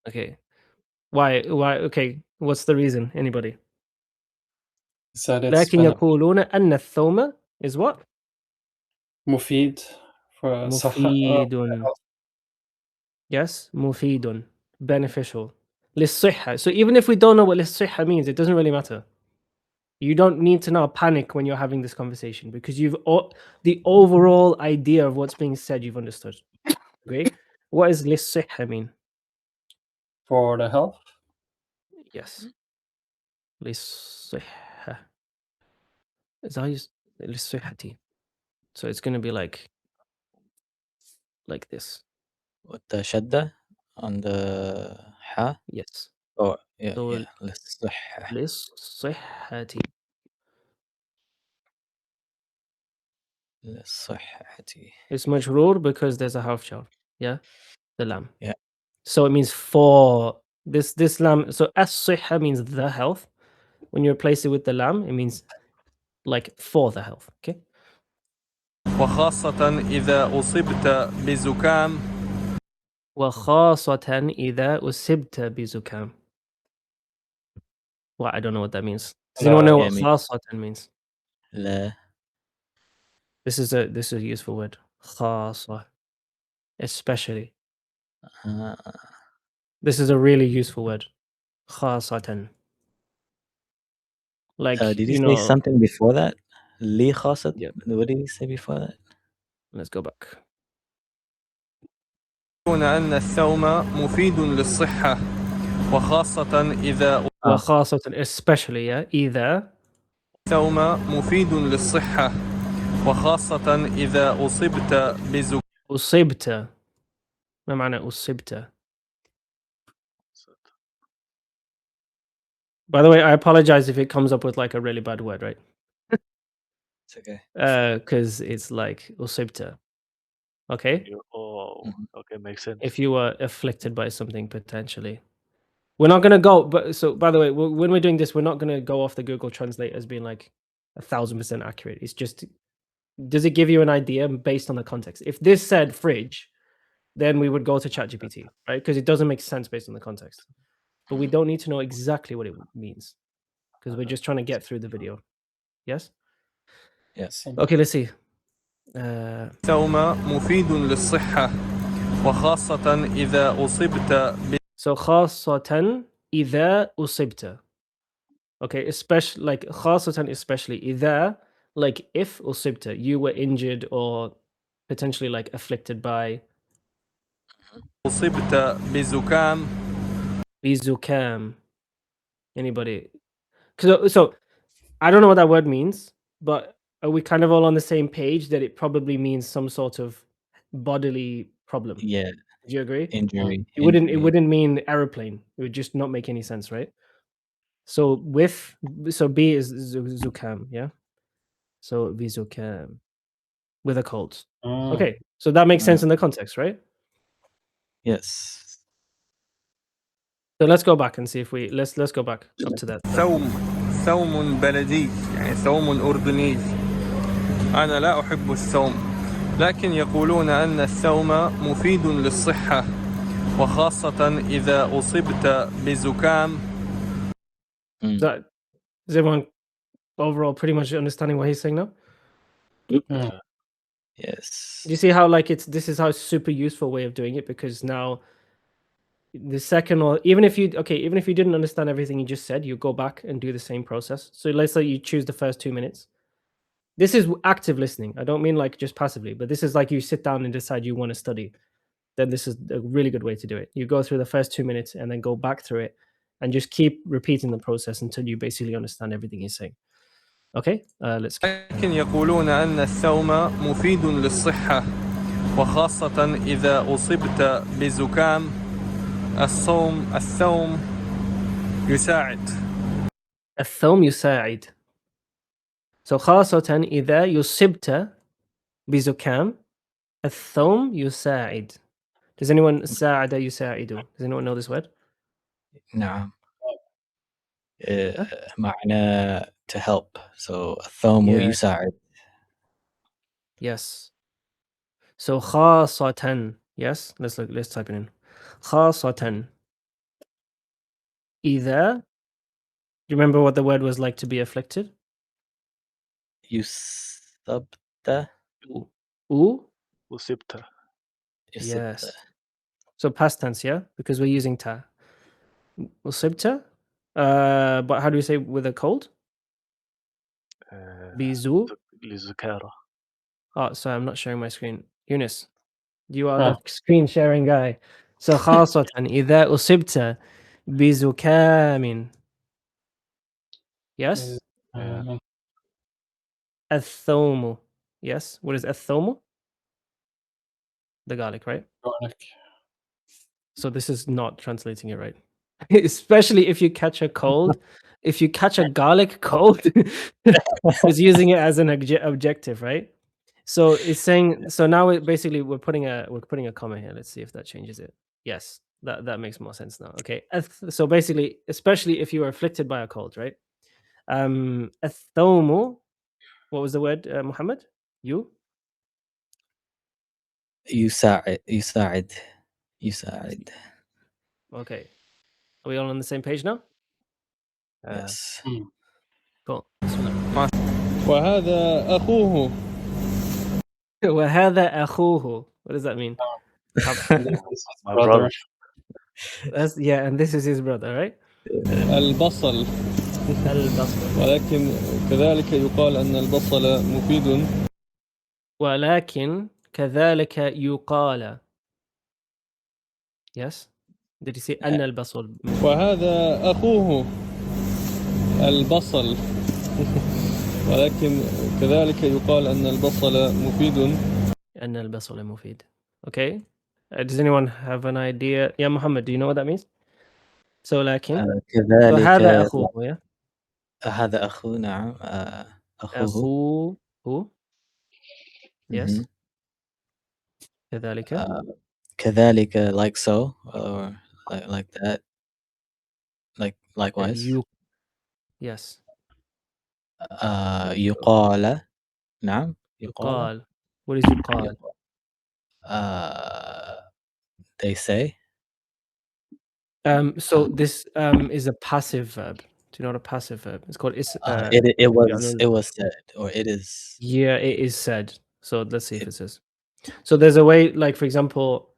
Okay. Why? Okay. What's the reason? Anybody? said it's لكن يقولون أن الثوم is what? مفيد for مفيد. Yes, مفيد, beneficial. للصحة. So even if we don't know what للصحة means, it doesn't really matter. You don't need to now panic when you're having this conversation, because you've the overall idea of what's being said, you've understood. Great. What does للصحة mean? for the health. Yes. للصحة. Is I use للصحة. So it's going to be like this. With the shadda on the ha? Yes. Oh, yeah, So yeah. للصحة. للصحة. للصحة. It's majroor because there's a half child. Yeah, the lam. Yeah. So it means for this lam. So as-sihha means the health. When you replace it with the lam, it means like for the health. Okay. وخاصة إذا أصبت بزكام. وخاصة إذا أصبت بزكام. Well, I don't know what that means. Does anyone know what خاصة means? لا. This is a useful word. خاصة. Especially. This is a really useful word. خاصة. Like, did he say something before that? لي خاصة? Yeah. What did he say before that? Let's go back. أن الثوم مفيد للصحة وخاصة إذا وخاصة especially إذا الثوم مفيد للصحة وخاصة إذا أصبت بزكام. أصبت. ما معنى أصبت? By the way, I apologize if it comes up with like a really bad word, right? It's okay. Because it's like أصبت. Okay? Okay, makes sense. If you were afflicted by something potentially. We're not going to go, but so by the way, when we're doing this, we're not going to go off the Google Translate as being like 1,000% accurate. It's just, does it give you an idea based on the context? If this said fridge, then we would go to ChatGPT, right? Because it doesn't make sense based on the context. But we don't need to know exactly what it means, because we're just trying to get through the video. Yes? Yes. Okay, let's see. الثوم مفيد للصحة وخاصة إذا أصبت So خاصة إذا أصبت. Okay, especially like خاصة especially إذا, like if أصبت, you were injured or potentially like afflicted by أصبت بزكام. بزكام. Anybody? So I don't know what that word means, but are we kind of all on the same page that it probably means some sort of bodily problem? Yeah. Do you agree? Injury. It wouldn't mean aeroplane. It would just not make any sense, right? So B is zukam, yeah. So bizukam with a cold. Okay, so that makes sense in the context, right? Yes. So let's go back and see if we let's go back up to that. ثوم بلدي يعني ثوم أردني. أنا لا أحب الثوم لكن يقولون أن الثوم مفيد للصحة وخاصة إذا أصبت بزكام. Is everyone overall pretty much understanding what he's saying now? Yes. Do you see how like this is how it's super useful way of doing it, because now The second, or even if you didn't understand everything you just said, you go back and do the same process. So let's say you choose the first 2 minutes. This is active listening. I don't mean like just passively, but this is like you sit down and decide you want to study. Then this is a really good way to do it. You go through the first 2 minutes and then go back through it and just keep repeating the process until you basically understand everything he's saying. Okay, let's go. لكن يقولون أن الثوم مفيد للصحة وخاصة إذا أصبت بزكام الثوم يساعد. الثوم يساعد. So خاصة إذا يصبت بزكام الثوم يساعد. Does anyone ساعد يساعد? Does anyone know this word? نعم. معنى to help. So الثوم يساعد. Yes. So خاصة. Yes. Let's type it in. خاصة إذا. Do you remember what the word was like to be afflicted? يصبت. أصبت. Yes. So past tense, yeah, because we're using ta. أصبت. But how do we say with a cold? بزو. لزكارة. Oh, sorry, I'm not sharing my screen. Yunus, you are the screen sharing guy. So خاصة إذا أصبت بزكام. Yes. الثوم. Yes. What is الثوم? The garlic, right? Garlic. So this is not translating it right. Especially if you catch a cold. If you catch a garlic cold, it's using it as an objective, right? So it's saying. So now we're putting a comma here. Let's see if that changes it. Yes, that makes more sense now. Okay. So basically, especially if you are afflicted by a cold, right? الثوم. What was the word, Muhammad? يساعد. Okay. Are we all on the same page now? Yes. Cool. وهذا أخوه. وهذا أخوه. What does that mean? My brother. And this is his brother, right? البصل. ولكن كذلك يقال أن البصل مفيد. ولكن كذلك يقال. Yes. Did you say أن البصل? وهذا أخوه البصل. ولكن كذلك يقال أن البصل مفيد. أن البصل مفيد. Okay. Does anyone have an idea? Yeah, Muhammad, do you know what that means? So لكن كذلك. هذا أخوه. Yeah. هذا أخوه. نعم. أخوه. Yes. كذلك. كذلك, like so, or like that, likewise. Yes. يقال. نعم. يقال. What is يقال? They say. So this is a passive verb. Do you know what a passive verb? It's called it was said, or it is. Yeah, it is said. So let's see if it says. So there's a way, like for example,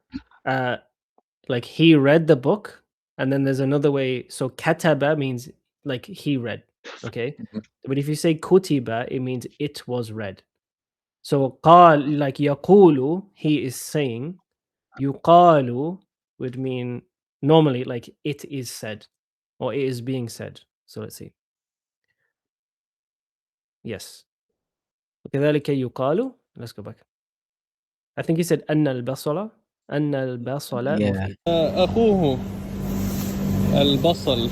like he read the book, and then there's another way. So kataba means like he read, okay? But if you say kutiba, it means it was read. So qal, like yaqulu, he is saying. Yuqalu would mean normally like it is said, or it is being said. So let's see. Yes. وكذلك يقال. Let's go back. I think he said أن البصل مفيد. أخوه البصل.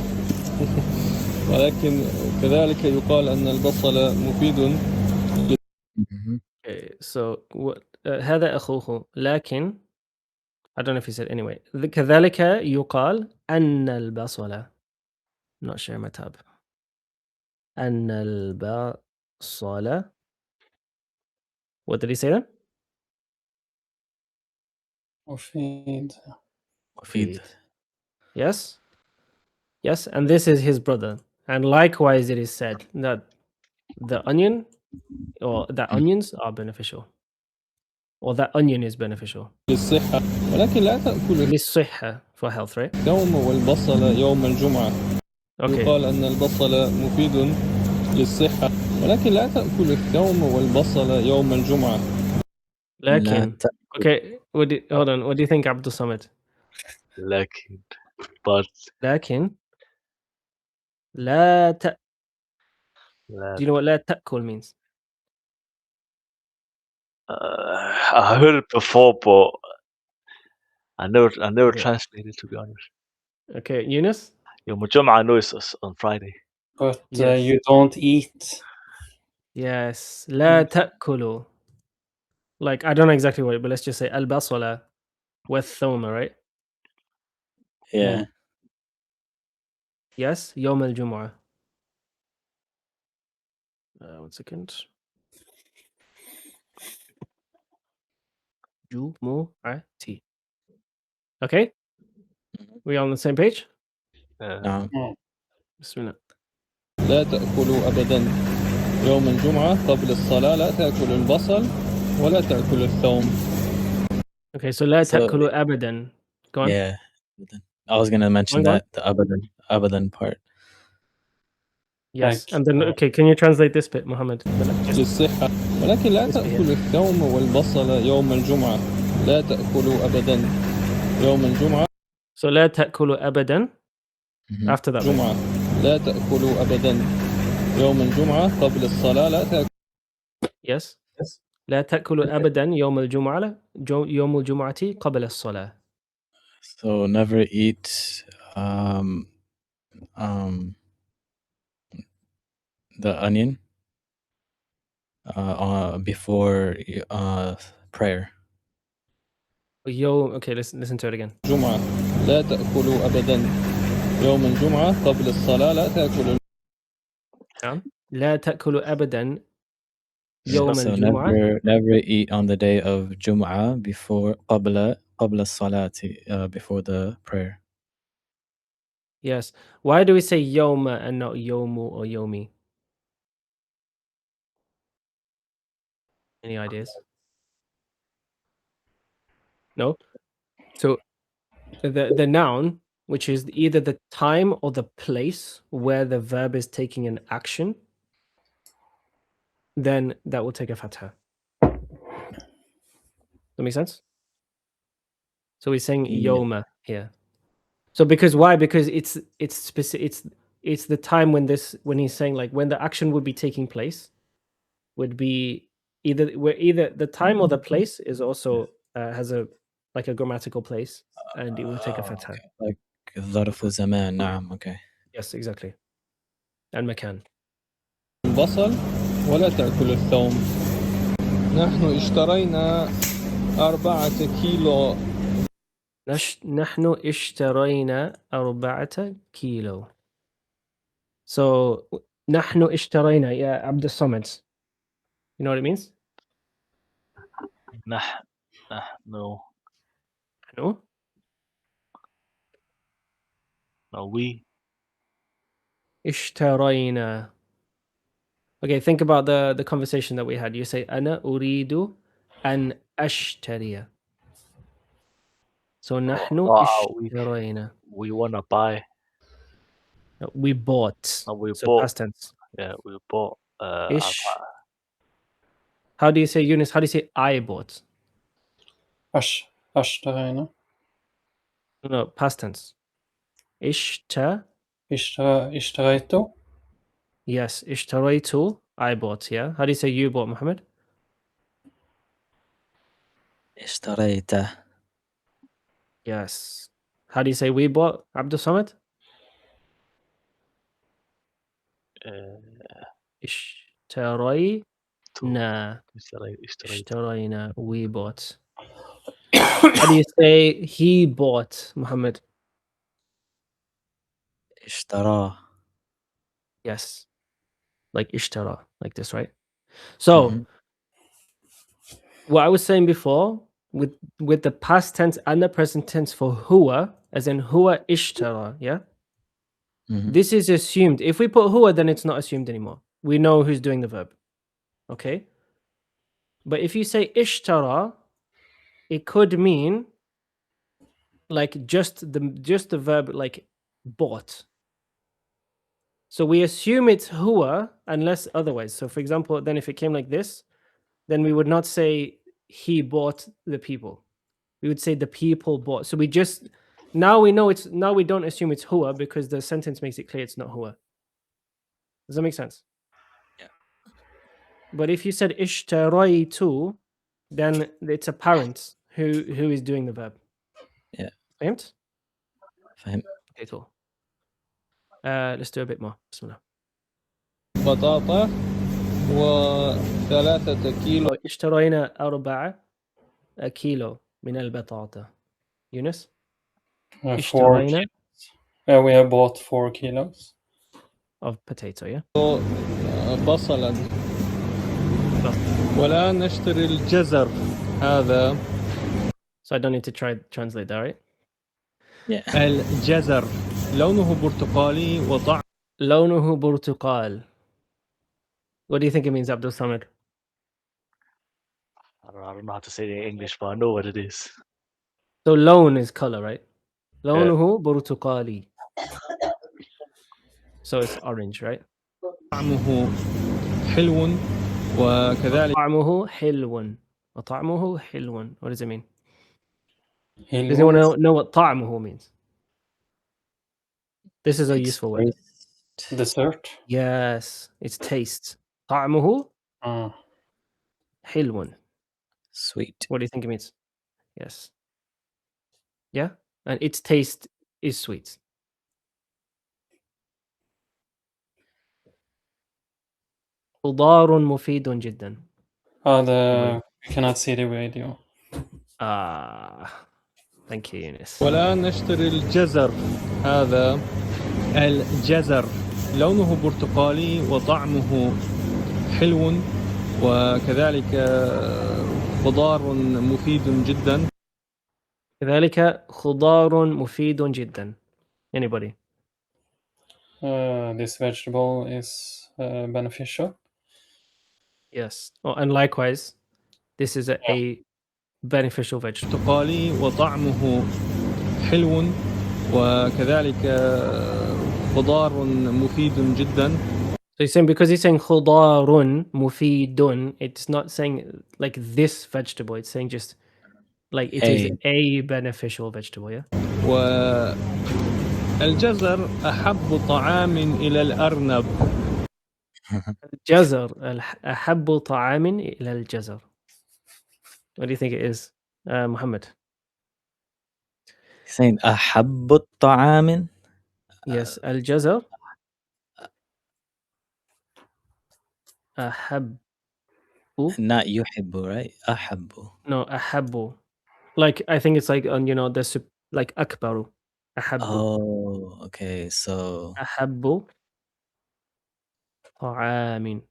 ولكن كذلك يقال أن البصل مفيد. Okay, so هذا أخوه لكن I don't know if he said anyway. كذلك يقال أن البصل. Not sharing my tab. أن البصل. What did he say then? مفيد. Yes. Yes, and this is his brother. And likewise it is said that the onion or that onions are beneficial. Or that onion is beneficial. للصحة. ولكن لا تأكله. للصحة. for health, right? الثوم والبصل يوم الجمعة. Okay. يقال أن البصل مفيد للصحة، ولكن لا تأكل الثوم والبصل يوم الجمعة. لا لكن. تأكل. Okay. Hold on. What do you think, Abdul Samad? لكن but لكن لا ت... لا Do you know what لا تأكل means? I heard it before, but I never Okay. translated, to be honest. Okay, Yunus? يوم الجمعة I know it's on Friday. But Yes. you don't eat. Yes. لا تأكلوا. Like, I don't know exactly what, but let's just say البصل والثوم, right? Yeah. Yes. يوم الجمعة. One second. جمعة. Okay? We on the same page? نعم. بسم الله. لا تأكلوا أبدا يوم الجمعة قبل الصلاة. لا تأكل البصل ولا تأكل الثوم. Okay, so لا So- تأكلوا أبدا. Go on. Yeah. I was gonna mention Go on. that, the abadan part. Yes. Like, And then, okay, can you translate this bit, Muhammad? للصحة، ولكن لا تأكل الثوم والبصل يوم الجمعة. لا تأكلوا أبدا يوم الجمعة. So لا تأكلوا أبدا. Mhm. After that. جمعة. لا تأكلوا أبدا يوم الجمعة قبل الصلاة. لا تأكل. Yes. لا تأكلوا أبدا يوم الجمعة يوم الجمعة قبل الصلاة. So never eat the onion before prayer. Okay, listen to it again. جمعة. لا تأكلوا أبدا يوم الجمعة قبل الصلاة. لا تأكلوا. نعم. لا تأكلوا أبدا يوم So الجمعة. never eat on the day of Jum'ah before قبل الصلاة, before the prayer. Yes. Why do we say يوم and not يوم or يومي? Any ideas? No? So the noun, which is either the time or the place where the verb is taking an action, then that will take a fatha. That make sense? So we're saying Yeah. yoma here. So because why? Because it's specific. It's the time when he's saying like when the action would be taking place would be either the time or the place is also has a like a grammatical place and it will take a fatha. Okay. Like ظرف زمان. نعم. Okay. Yes, exactly. And makan. البصل ولا تأكل الثوم. نحن اشترينا 4 كيلو. نحن اشترينا 4 كيلو. So نحن اشترينا, yeah, Abd Samad. You know what it means? نحن No? no we اشترينا. Okay, think about the conversation that we had. You say أنا أريد أن أشتري. So نحن اشترينا. we wanna buy. No, we bought. We So bought. past tense. Yeah, we bought. How do you say, Yunus? How do you say I bought? اشترينا. No, past tense. اشتريت. Yes, اشتريت. I bought. Yeah. How do you say you bought, Muhammad? اشتريت. Yes. How do you say we bought, Abdul Samad? اشترينا. اشترينا. We bought. How do you say he bought, Muhammad? اشترى. Yes. Like ishtara, like this, right? So what I was saying before with the past tense and the present tense for huwa, as in huwa ishtara, yeah? This is assumed. If we put huwa, then it's not assumed anymore. We know who's doing the verb. Okay? But if you say ishtara, it could mean like just the verb like bought. So we assume it's huwa unless otherwise. So for example, then if it came like this, then we would not say he bought the people. We would say the people bought. So we just now we know now we don't assume it's huwa because the sentence makes it clear it's not huwa. Does that make sense? Yeah. But if you said ishtaraitu, then it's apparent who is doing the verb. Yeah. فهمت? فهم. Okay, cool. Let's do a bit more. Bismillah. بطاطا و3 كيلو. اشترينا 4 كيلو من البطاطا. يونس؟ 4 اشترينا kilos. We have bought 4 kilos. of potato, yeah? بصلا. والآن نشتري الجزر هذا. So I don't need to translate that, right? Yeah. الجزر لونه برتقالي وطعم. لونه برتقال. What do you think it means, Abdul Samad? I don't know how to say it in English, but I know what it is. So لون is color, right? لونه برتقالي. So it's orange, right? طعمه حلو وكذلك. طعمه حلو. وطعمه حلو. What does it mean? Hilwo. Does anyone know what طعمه means? This is a useful word. Dessert. Yes, it's taste. طعمه Ah. حلو. Sweet. What do you think it means? Yes. Yeah? And its taste is sweet. خضار مفيد جدا. You cannot see the video. Thank you, Yunus. والآن نشتري الجزر هذا. الجزر لونه برتقالي وطعمه حلو وكذلك خضار مفيد جدا. كذلك خضار مفيد جدا. Anybody? This vegetable is beneficial. Yes. Oh, and likewise, this is a beneficial vegetable. برتقالي وطعمه حلو وكذلك خضار مفيد جدا. So he's saying because he's saying خضار مفيد, it's not saying like this vegetable. It's saying just like it is a beneficial vegetable, yeah? والجزر أحب طعام إلى الأرنب. الجزر أحب طعام إلى الجزر. What do you think it is, Muhammad? He's saying أحب الطعام. Yes, الجزر أحب. Not يحب, right? أحب. No, أحب. Like I think it's like on the like أكبر. أحب. Oh, okay. So أحب طعام.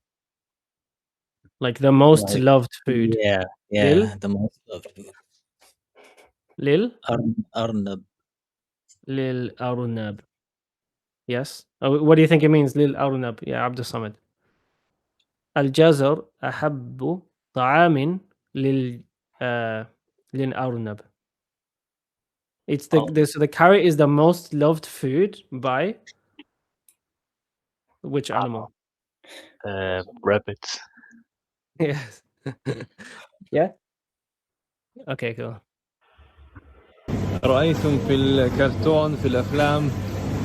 Like the most loved food. Yeah, Lil? the most loved food. Lil? أرنب. Lil Arunab. Yes. What do you think it means, Lil Arunab? Yeah, Abdul Samad. الجزر أحب طعام للأرنب. It's the carrot is the most loved food by which animal? Rabbits. Yes. Yeah. Okay, cool. رأيتم في الكرتون في الأفلام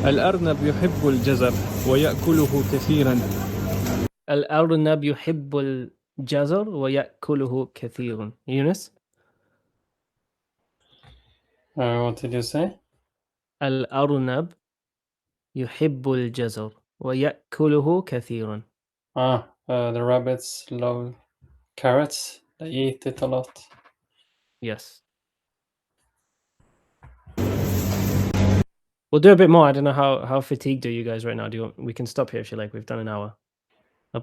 الأرنب يحب الجزر ويأكله كثيرا. الأرنب يحب الجزر ويأكله كثيرا. Yunus? What did you say? الأرنب يحب الجزر ويأكله كثيرا. The rabbits love carrots. They eat it a lot. Yes. We'll do a bit more. I don't know how fatigued are you guys right now. We can stop here if you like. We've done an hour.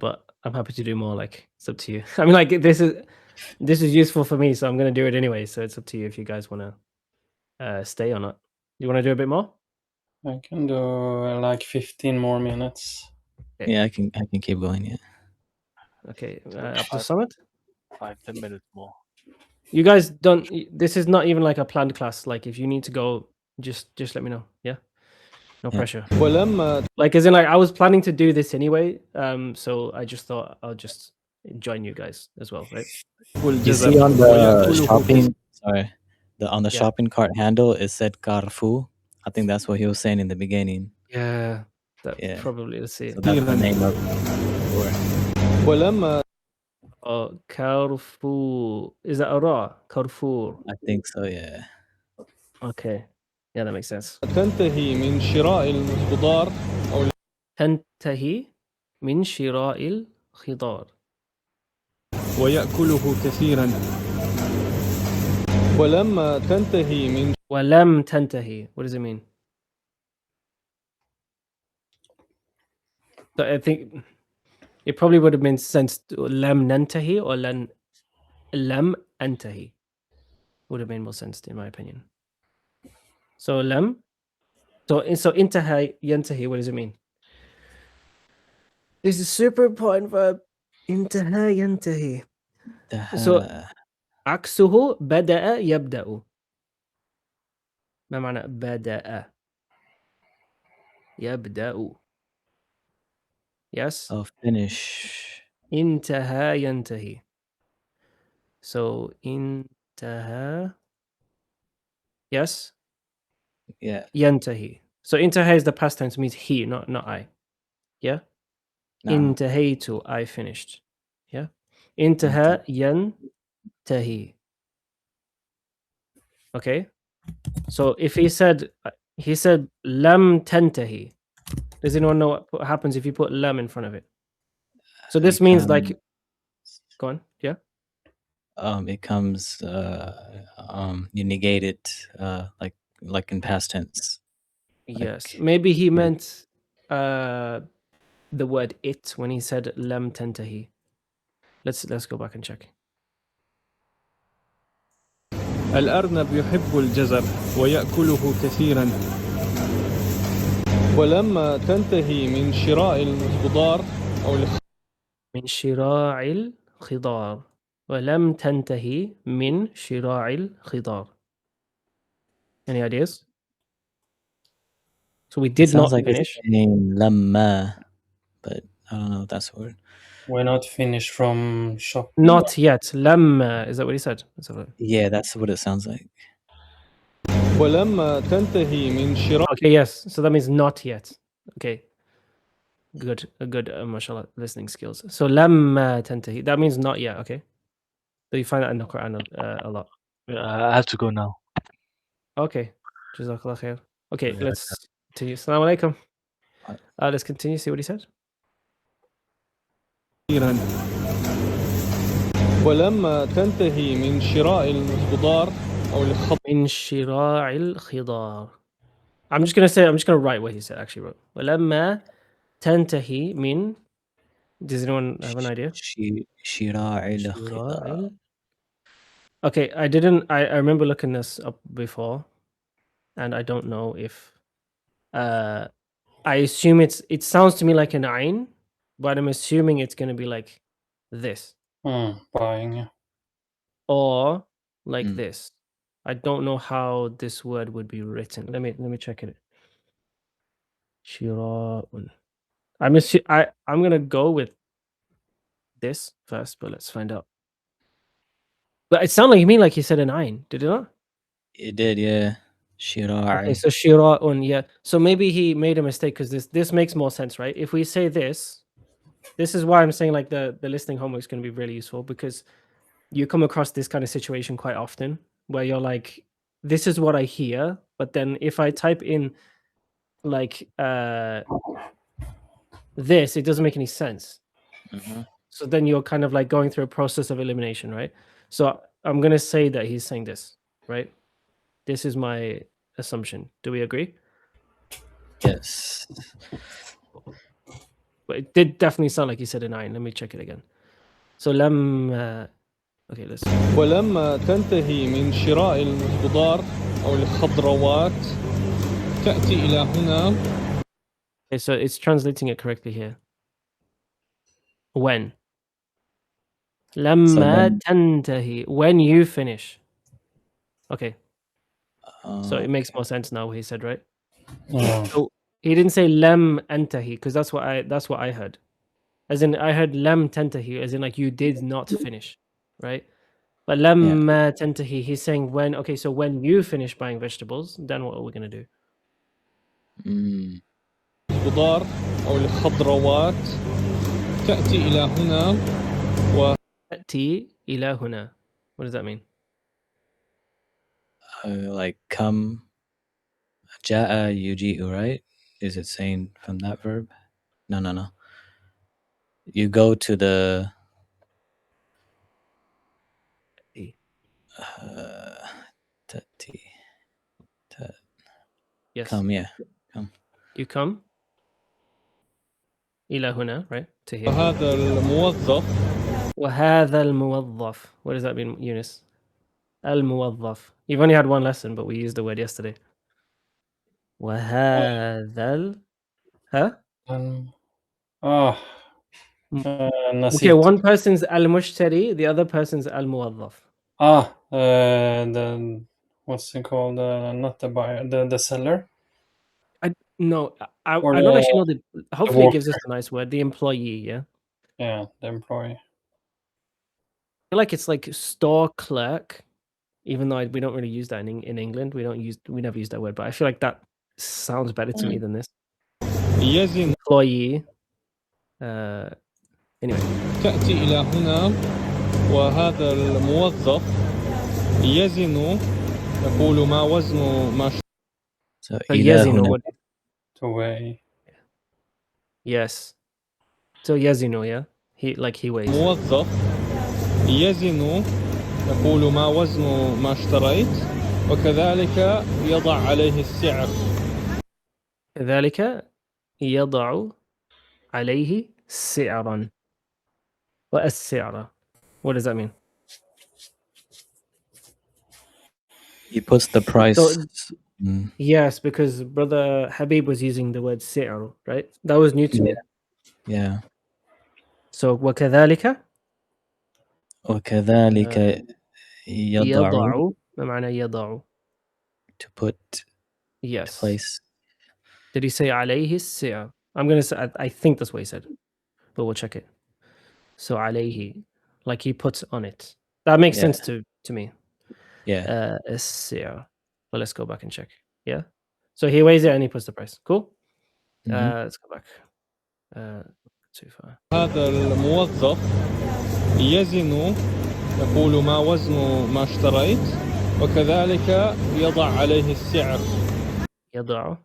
But I'm happy to do more. Like, it's up to you. I mean, like, this is useful for me, so I'm gonna do it anyway. So it's up to you if you guys wanna stay or not. You wanna do a bit more? I can do like 15 more minutes. Okay. Yeah, I can keep going. Yeah. Okay. Abdul Samad? 5-10 minutes more. You guys don't. This is not even like a planned class. Like, if you need to go, just let me know. Yeah, no Yeah. pressure. ولما Like, as in, like, I was planning to do this anyway. So I just thought I'll just join you guys as well, right? You الجزر see on the ويأكله shopping, sorry, on the Yeah. shopping cart handle, it said Carrefour. I think that's what he was saying in the beginning. Yeah, that Yeah. probably is it. So that's the name of it. ولما Oh, Carrefour. Is that a raw? Carrefour. I think so, yeah. Okay. Yeah, that makes sense. تنتهي من شراء الخضار أو تنتهي من شراء الخضار. ويأكله كثيرا ولما تنتهي من ولم تنتهي. What does it mean? So I think it probably would have made sense to لم ننتهي or لم أنتهي. Would have made more sense in my opinion. So لم. So انتهى ينتهي. What does it mean? This is super important verb. انتهى ينتهي. So عكسه بدأ يبدأ. ما معنى بدأ؟ يبدأ. Yes. oh, finish. انتهى ينتهي. So انتهى. Yes. Yeah. ينتهي. So انتهى is the past tense, means he, not I. Yeah. Nah. انتهيت, I finished. Yeah. انتهى ينتهي. Okay. So if he said لم تنتهي, does anyone know what happens if you put lam in front of it? So this means like, go on. Yeah. It comes you negate it like in past tense. Yes. Like, Maybe he meant the word it when he said lam tantahi. Let's go back and check. الأرنب يحب الجزر ويأكله كثيرا ولما تنتهي من شراء الخضار أو من شراع الخضار ولم تنتهي من شراع الخضار. Any ideas? So we did not like finish. it's saying lamma, but I don't know if that's the word. We're not finished from shop. Not yet. Lam, is that what he said? Yeah, that's what it sounds like. ولما تنتهي من شراء Okay, yes. So that means not yet. Okay. Good, mashallah, listening skills. So lam tantahi, that means not yet. Okay. So you find that in the Quran a lot. I have to go now. Okay. Jazakallah khair. Okay, Yeah, let's continue. Assalamu alaikum. Let's continue. See what he said. كثيرا ولما تنتهي من شراء الخضار أو الخضار من شراع الخضار. I'm just gonna write what he said. Actually wrote. ولما تنتهي من. Does anyone have an idea? شراع الخضار. Okay, I remember looking this up before, and I don't know if I assume it sounds to me like an ayn, but I'm assuming it's gonna be like this. Buying. Or like this. I don't know how this word would be written. Let me check it. Shira'un. I'm gonna go with this first, but let's find out. But it sounded like me like he said an ayn, did it not? It did, yeah. Shira'i. Okay, so shira'un, yeah. So maybe he made a mistake because this makes more sense, right? If we say this is why I'm saying like the listening homework is going to be really useful, because you come across this kind of situation quite often where you're like, this is what I hear, but then if I type in like this, it doesn't make any sense. Mm-hmm. So then you're kind of like going through a process of elimination, right? So I'm going to say that he's saying this, right? This is my assumption. Do we agree? Yes. But it did definitely sound like he said a 9. Let me check it again. So okay, let's. ولما تنتهي من شراء الخضار أو الخضروات تأتي إلى هنا. Okay, so it's translating it correctly here. When? لما then تنتهي, when you finish. Okay, so it makes okay. more sense now what he said, right? Yeah. So he didn't say لم أنتهي because that's what I heard. As in I heard لم تنتهي as in like you did not finish, right? But لما تنتهي, he's saying when. Okay, so when you finish buying vegetables, then what are we gonna do? الخضار أو الخضروات تأتي إلى هنا تأتي إلى هنا. What does that mean? Like come, جاء يجيء, right? Is it saying from that verb? No. You go to the تأتي. Yes. Come, yeah. Come. You come إلى هنا, right? To here. وهذا الموظف وهذا الموظف. What does that mean, Eunice? الموظف. You've only had one lesson, but we used the word yesterday. وهذا huh? Okay, نسيت. one person's المشتري, the other person's الموظف. The what's it called? Not the buyer, the seller. No, I Or don't the- actually know the. Hopefully, it gives us worker. a nice word. The employee, yeah. Yeah, the employee. I feel like it's like store clerk, even though we don't really use that in England. We never use that word, but I feel like that sounds better to me than this. يزن Employee. Anyway. تأتي إلى هنا وهذا الموظف يزن يقول ما وزن ما So إلى هنا. هنا. To weigh. Yes. So yazino, yeah. He weighs. موظف يزن يقول ما وزن ما اشتريت وكذلك يضع عليه السعر. كذلك يضع عليه سعرا. والسعر. What does that mean? He puts the price. So, yes, because brother Habib was using the word سعر, right? That was new to me. Yeah. So وكذلك وكذلك يضع. ما معنى يضع? To put. Yes. To place. Did he say عليه السعر? I'm gonna say I think that's what he said, but we'll check it. So عليه, like he puts on it. That makes sense to me. Yeah. السعر. Well, let's go back and check. Yeah. So he weighs it and he puts the price. Cool. Let's go back. Too far. هذا الموظف يزن يقول ما وزن ما اشتريت وكذلك يضع عليه السعر. يضع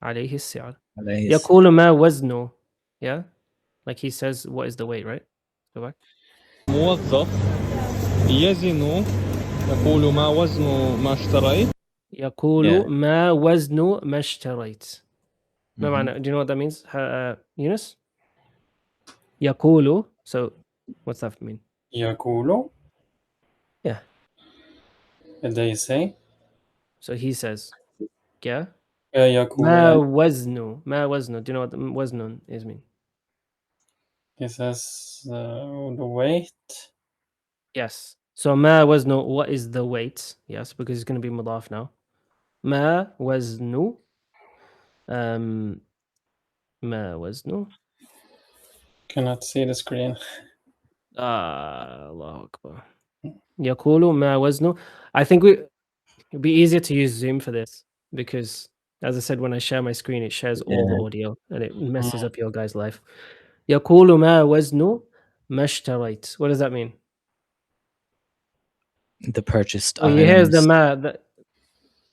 عليه السعر. يقول ما وزنه. Yeah. Like he says, what is the weight, right? Go back. موظف يزن يقول ما وزن ما اشتريت. يقول ما وزن ما اشتريت. ما معنى? Do you know what that means? Eunice? يقول. So what's that mean? يقول. Yeah. Did they say? So he says, yeah. يقول. ما وزنه. ما وزنه. Do you know what وزن is mean? He says the weight. Yes. So ما وزنه, what is the weight? Yes, because it's going to be مضاف now. ما وزنه. ما وزنه. Cannot see the screen. الله أكبر. يقول ما وزنه. I think it'd be easier to use Zoom for this because, as I said, when I share my screen, it shares all the audio and it messes up your guys' life. يقول ما وزنه ما اشتريت. What does that mean? The purchased Well, items. here's the ma. The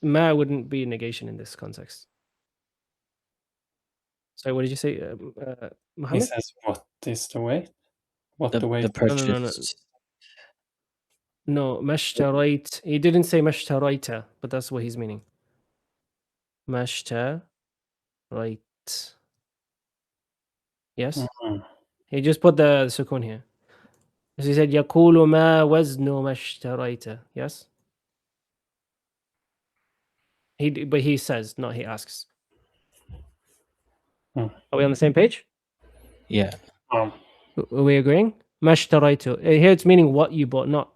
ma wouldn't be negation in this context. So what did you say, Mohammed? He says, what is the weight? What the weight? The purchased. No, مشتريت. He didn't say مشتريت, but that's what he's meaning. مشتريت. Yes? He just put the sukun here. So he said يقول ما وزن ما اشتريت. Yes? But he says, not he asks. Are we on the same page? Yeah. Are we agreeing? Mashtaraitu. Here it's meaning what you bought, not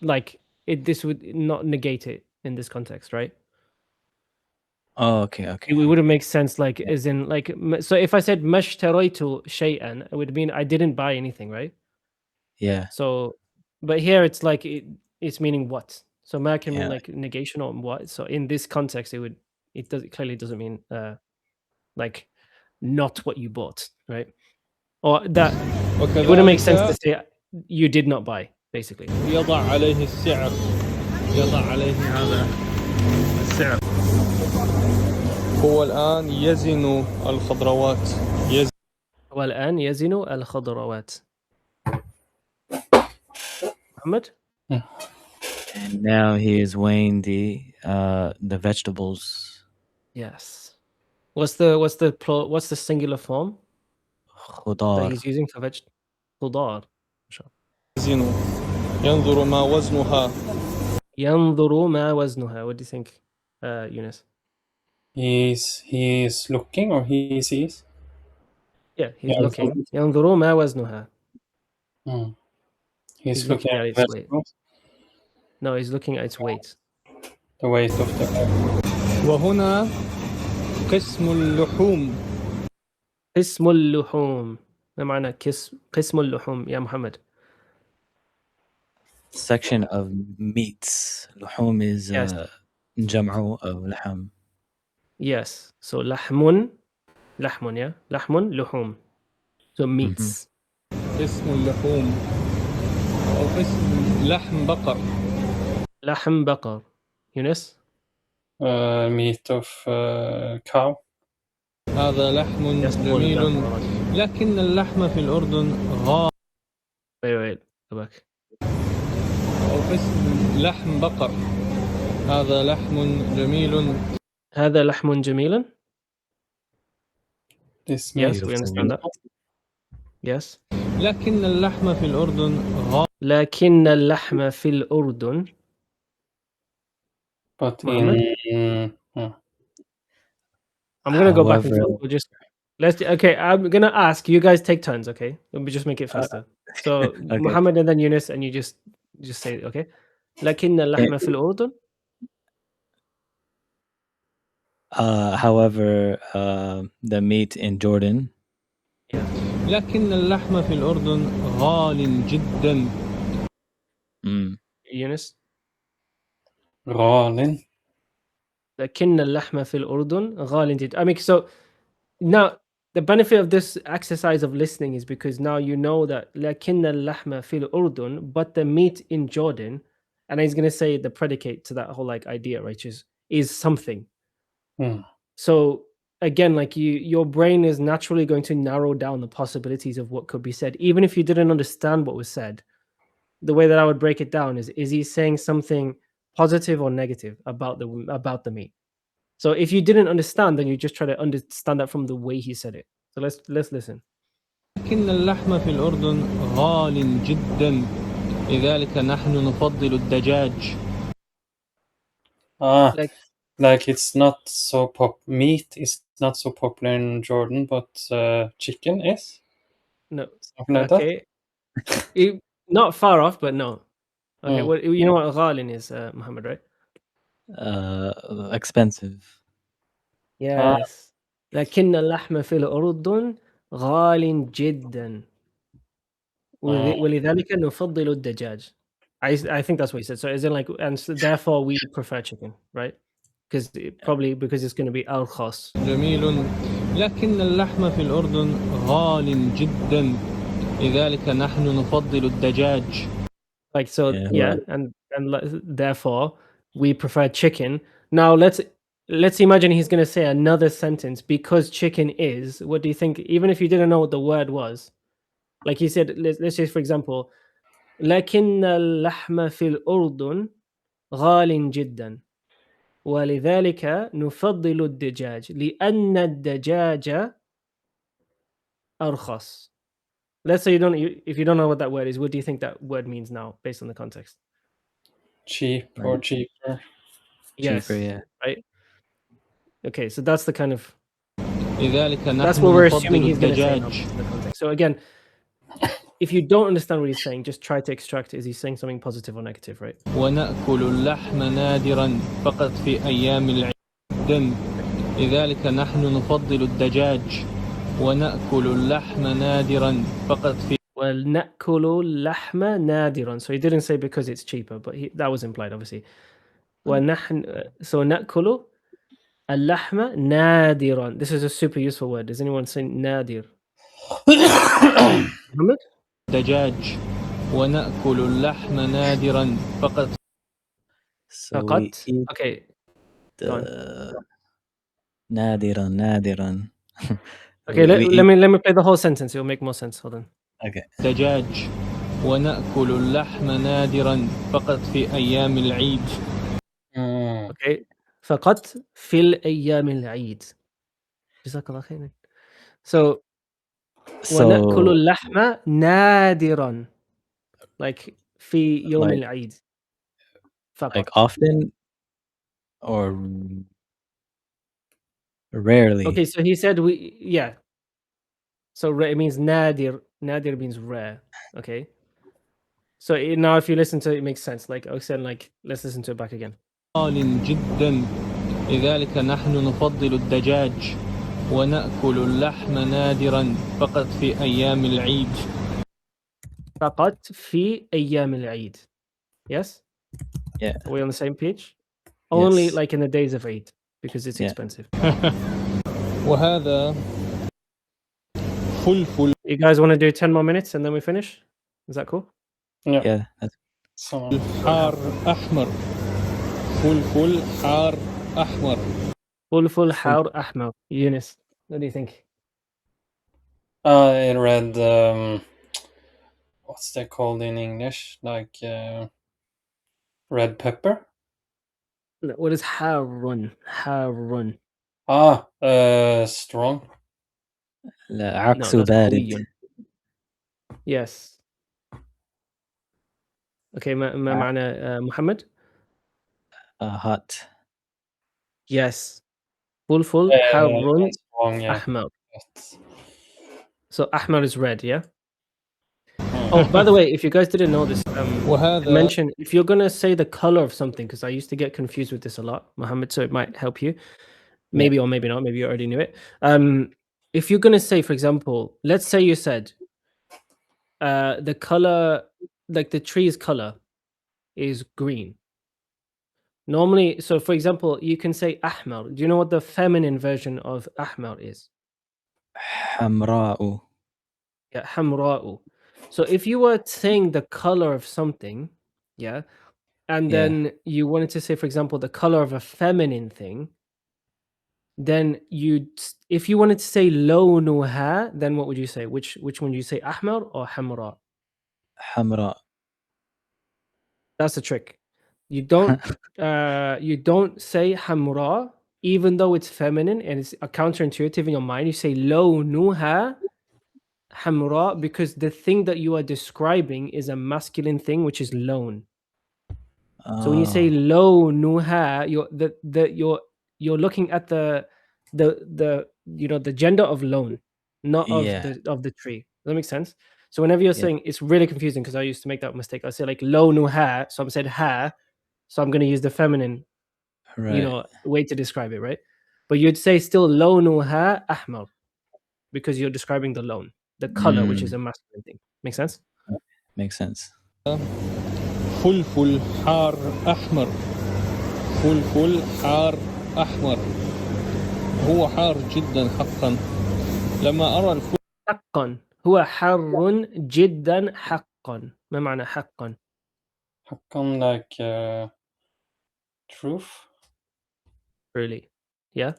like it. This would not negate it in this context, right? Oh, okay, It okay. wouldn't make sense, like as in like. So if I said mashtaraitu shay'an, it would mean I didn't buy anything, right? Yeah, So, but here it's like it's meaning what. So ma can mean yeah. like negation or what. So in this context, it clearly doesn't mean like not what you bought, right? Or that it wouldn't make sense to وكذلك say you did not buy, basically. يضع عليه السعر، يضع عليه هذا السعر. هو الآن يزن الخضروات، والآن يزن الخضروات. Muhammad? And now he is weighing the vegetables. Yes. What's the singular form that خضار. he's using for خضار. يزن، ينظر ما وزنها. ينظر ما وزنها. What do you think, Yunus? He's looking, or he sees. Yeah, he's Yeah, looking. ينظر ما وزنها. He's looking at its weight. vegetables, No, he's looking at its weight. the weight of the. وهنا قسم اللحوم. قسم اللحوم. ما معنى قسم اللحوم يا محمد؟ Section of meats. لحوم is Yes. جمع of لحم. Yes. So لحم, yeah. لحم, لحوم. So meats. قسم اللحوم أو قسم لحم بقر. لحم بقر. Yunus? Meat of cow. هذا لحم جميل، لكن اللحم في الأردن غالي. Wait. Go back. أو قسم لحم بقر. هذا لحم جميل. هذا لحم جميل. This Yes, meat. we understand that. Yes. لكن اللحم في الأردن غالي. لكن اللحم في الأردن. But Muhammad? I'm gonna go back and forth. We'll just okay. I'm gonna ask you guys take turns. Okay, let me just make it faster. So Okay. Muhammad and then Yunus, and you just say it. Okay. لكن اللحم في الأردن. However, the meat in Jordan. Yeah. لكن اللحم في الأردن غال جدا. Yunus. غال. لكن اللحم في الأردن غال جدا. I mean, so now the benefit of this exercise of listening is because now you know that لكن اللحم في الأردن, but the meat in Jordan, and he's going to say the predicate to that whole like idea, right? Is something. So again, like your brain is naturally going to narrow down the possibilities of what could be said, even if you didn't understand what was said. The way that I would break it down is he saying something positive or negative about the meat? So if you didn't understand, then you just try to understand that from the way he said it. So let's listen. لكن اللحم في الأردن غال جدا، لذلك نحن نفضل الدجاج. Like it's not so meat is not so popular in Jordan, but chicken is. No. Something like okay. Not far off, but no. Okay. Mm. Well, you know what ghalin is, Muhammad, right? Expensive. Yes. لكن اللحم في الأردن غال جدا. ولذلك نفضل الدجاج. I think that's what he said. So is it like, and so therefore we prefer chicken, right? Because it's going to be أرخص. جميل، لكن اللحم في الأردن غال جدا، لذلك نحن نفضل الدجاج. Like so, yeah, and therefore we prefer chicken. Now let's imagine he's going to say another sentence, because chicken is. What do you think? Even if you didn't know what the word was, like he said, let's say for example, لكن اللحم في الأردن غال جدا ولذلك نفضل الدجاج لأن الدجاج أرخص. Let's say if you don't know what that word is, what do you think that word means now, based on the context? Cheap or cheaper. Yes. Cheaper, yeah. Right. Okay, so that's the kind of. لذلك That's نحن what we're نفضل assuming he's going to say now, الدجاج. based on the context. So again, if you don't understand what he's saying, just try to extract it. Is he saying something positive or negative, right? ونأكل اللحم نادرا فقط في أيام العيد لذلك نحن نفضل الدجاج ونأكل اللحم نادرا فقط في وَنَأْكُلُ اللَّحْمَ نَادِرًا. So he didn't say because it's cheaper, but that was implied, obviously. وَنَحْنُ So نَأْكُلُ اللَّحْمَ نَادِرًا. This is a super useful word. Does anyone say nadir? Muhammad? الدجاج ونأكل اللحم نادرا فقط So we فقط? eat Okay. Go on. the nadiran. Okay, we let eat. me play the whole sentence. It will make more sense. Hold on. Okay. دجاج ونأكل اللحم نادرا فقط في أيام العيد. Okay. فقط في الأيام العيد. جزاك الله خيرا. So ونأكل اللحم نادرا. Like في يوم العيد. فقط. Like often or rarely. Okay, so he said yeah. So it means nadir. Nadir means rare. Okay. So now if you listen to it, it makes sense. Like I said, like let's listen to it back again. قال جدا لذلك نحن نفضل الدجاج ونأكل اللحم نادرا فقط في أيام العيد. فقط في أيام العيد. Yes? Yeah. Are we on the same page? Only Yes. like in the days of Eid because it's Yeah. expensive. وهذا فلفل You guys want to do 10 more minutes and then we finish? Is that cool? Yeah. That's حار أحمر. فلفل حار أحمر. فلفل حار أحمر. Yunus, what do you think? I read what's that called in English? Like red pepper? No, what is harun? Harun. Strong. لا No, عكس that's بارد. قوي. Yes. Okay, ما معنى محمد? Hot. Yes. فلفل حار strong, yeah. أحمر. But- So Ahmar is red, yeah? Oh, by the way, if you guys didn't know this, وهذا mention if you're gonna say the color of something, because I used to get confused with this a lot, Mohammed, so it might help you. Maybe or maybe not, maybe you already knew it. If you're gonna say, for example, let's say you said the color, like the tree's color is green. Normally, so for example, you can say Ahmar. Do you know what the feminine version of Ahmar is? حمراء. Yeah, hamra'u. So if you were saying the color of something, yeah, and then you wanted to say, for example, the color of a feminine thing, then if you wanted to say lawnuha, then what would you say? Which one do you say, ahmar or hamra? حمراء. That's the trick. You don't say hamra, even though it's feminine and it's counterintuitive in your mind. You say lawnuha hamra because the thing that you are describing is a masculine thing, which is lone. So when you say lawnuha, you're looking at the the gender of lone, not of the tree. Does that make sense? So whenever you're saying, it's really confusing because I used to make that mistake. I say like lawnuha, so I'm said ha, so I'm going to use the feminine, Right. way to describe it, right? But you'd say still lawnuha ahmar because you're describing the lone, the color, which is a masculine thing. Make sense? Makes sense. فلفل حار أحمر. فلفل حار أحمر. هو حار جدا حقا. لما أرى الفلفل حقا هو حار جدا حقا. ما معنى حقا؟ حقا like truth. Really? Yeah.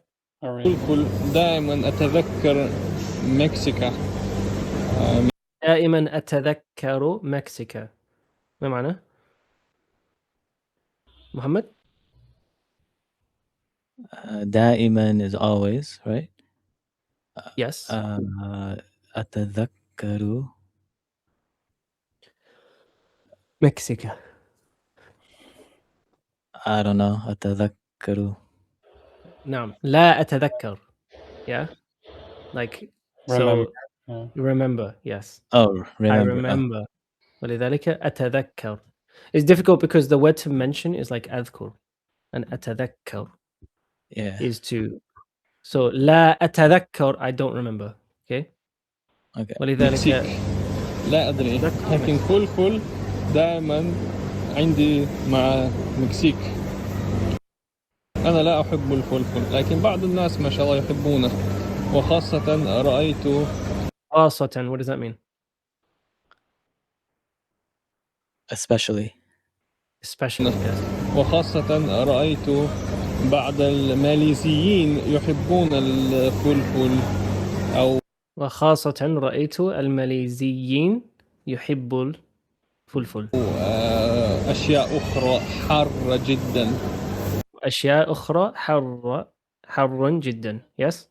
الفلفل دائما أتذكر مكسيكا. دائما أتذكر مكسيكا. ما معنى؟ محمد؟ دائما is always, right? Yes. أتذكر مكسيكا. I don't know. أتذكر. نعم. لا أتذكر. Yeah. Like Remember. so Remember, yes. Oh, I remember. remember. ولذلك أتذكر. It's difficult because the word to mention is like أذكر, and أتذكر Yeah. is to. So لا أتذكر, I don't remember. Okay. Okay. ولذلك لا أدري أتذكر لكن فلفل دائما عندي مع مكسيك. أنا لا أحب الفلفل لكن بعض الناس ما شاء الله يحبونه وخاصة رأيت خاصة. What does that mean? Especially. Yes. وخاصة رأيت بعض الماليزيين يحبون الفلفل أو وخاصة رأيت الماليزيين يحب الفلفل. أشياء أخرى حارة جدا. أشياء أخرى حر جدا. Yes.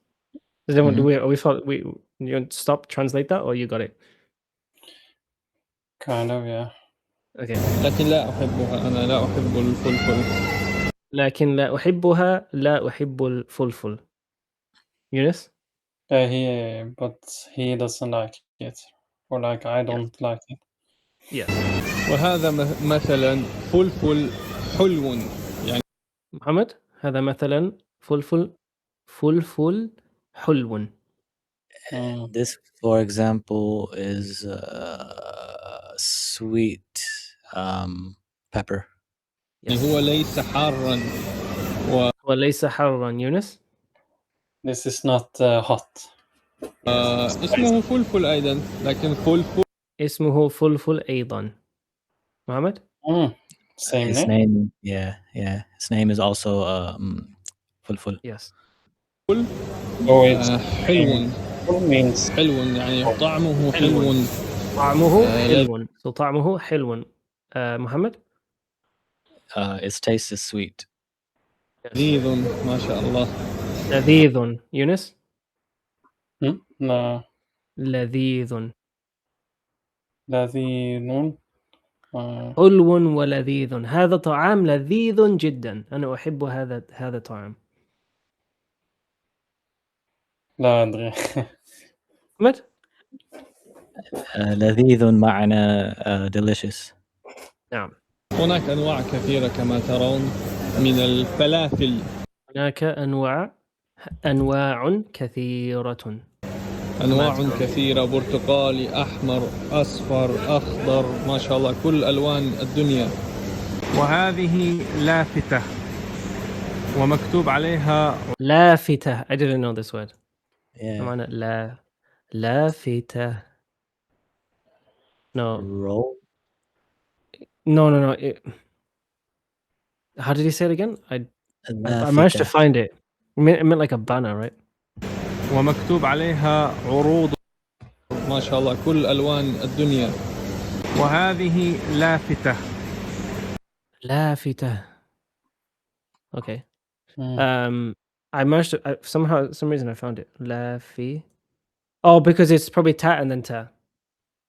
Then we you want to stop, translate that, or you got it? Kind of, yeah. Okay. لكن لا أحبها. أنا لا أحب الفلفل. لكن لا أحبها. لا أحب الفلفل. Yunus? But he doesn't like it. Or like, I don't like it. Yes. وهذا مثلا فلفل حلو يعني. محمد هذا مثلا فلفل حلو. This, for example, is sweet pepper. Yes. هو ليس حارا وليس حارا. Yunus? This is not hot. اسمه فلفل أيضا لكن فلفل اسمه فلفل أيضا. محمد? Same His name? name, yeah. His name is also fulful. Yes. Oh, it's حلو. means حلو يعني طعمه حلو. طعمه حلو. So طعمه حلو. محمد? Its taste is sweet. لذيذ ما شاء الله. لذيذ. يونس؟ No. لذيذ. لذيذ. حلو ولذيذ. هذا طعام لذيذ جدا. أنا أحب هذا الطعام. لا أدري. محمد؟ لذيذ معنى delicious. نعم. هناك أنواع كثيرة كما ترون من الفلافل. هناك أنواع كثيرة. أنواع كثيرة، برتقالي، أحمر، أصفر، أخضر، ما شاء الله كل ألوان الدنيا. وهذه لافتة ومكتوب عليها لافتة. I didn't know this word. Yeah. معنى لافتة. No. Roll. No. How did he say it again? I managed to find it. It meant like a banner, right? ومكتوب عليها عروض، ما شاء الله كل ألوان الدنيا. وهذه لافتة. لافتة. Okay. I managed to some reason I found it. Lafi. Oh, because it's probably ta and then ta.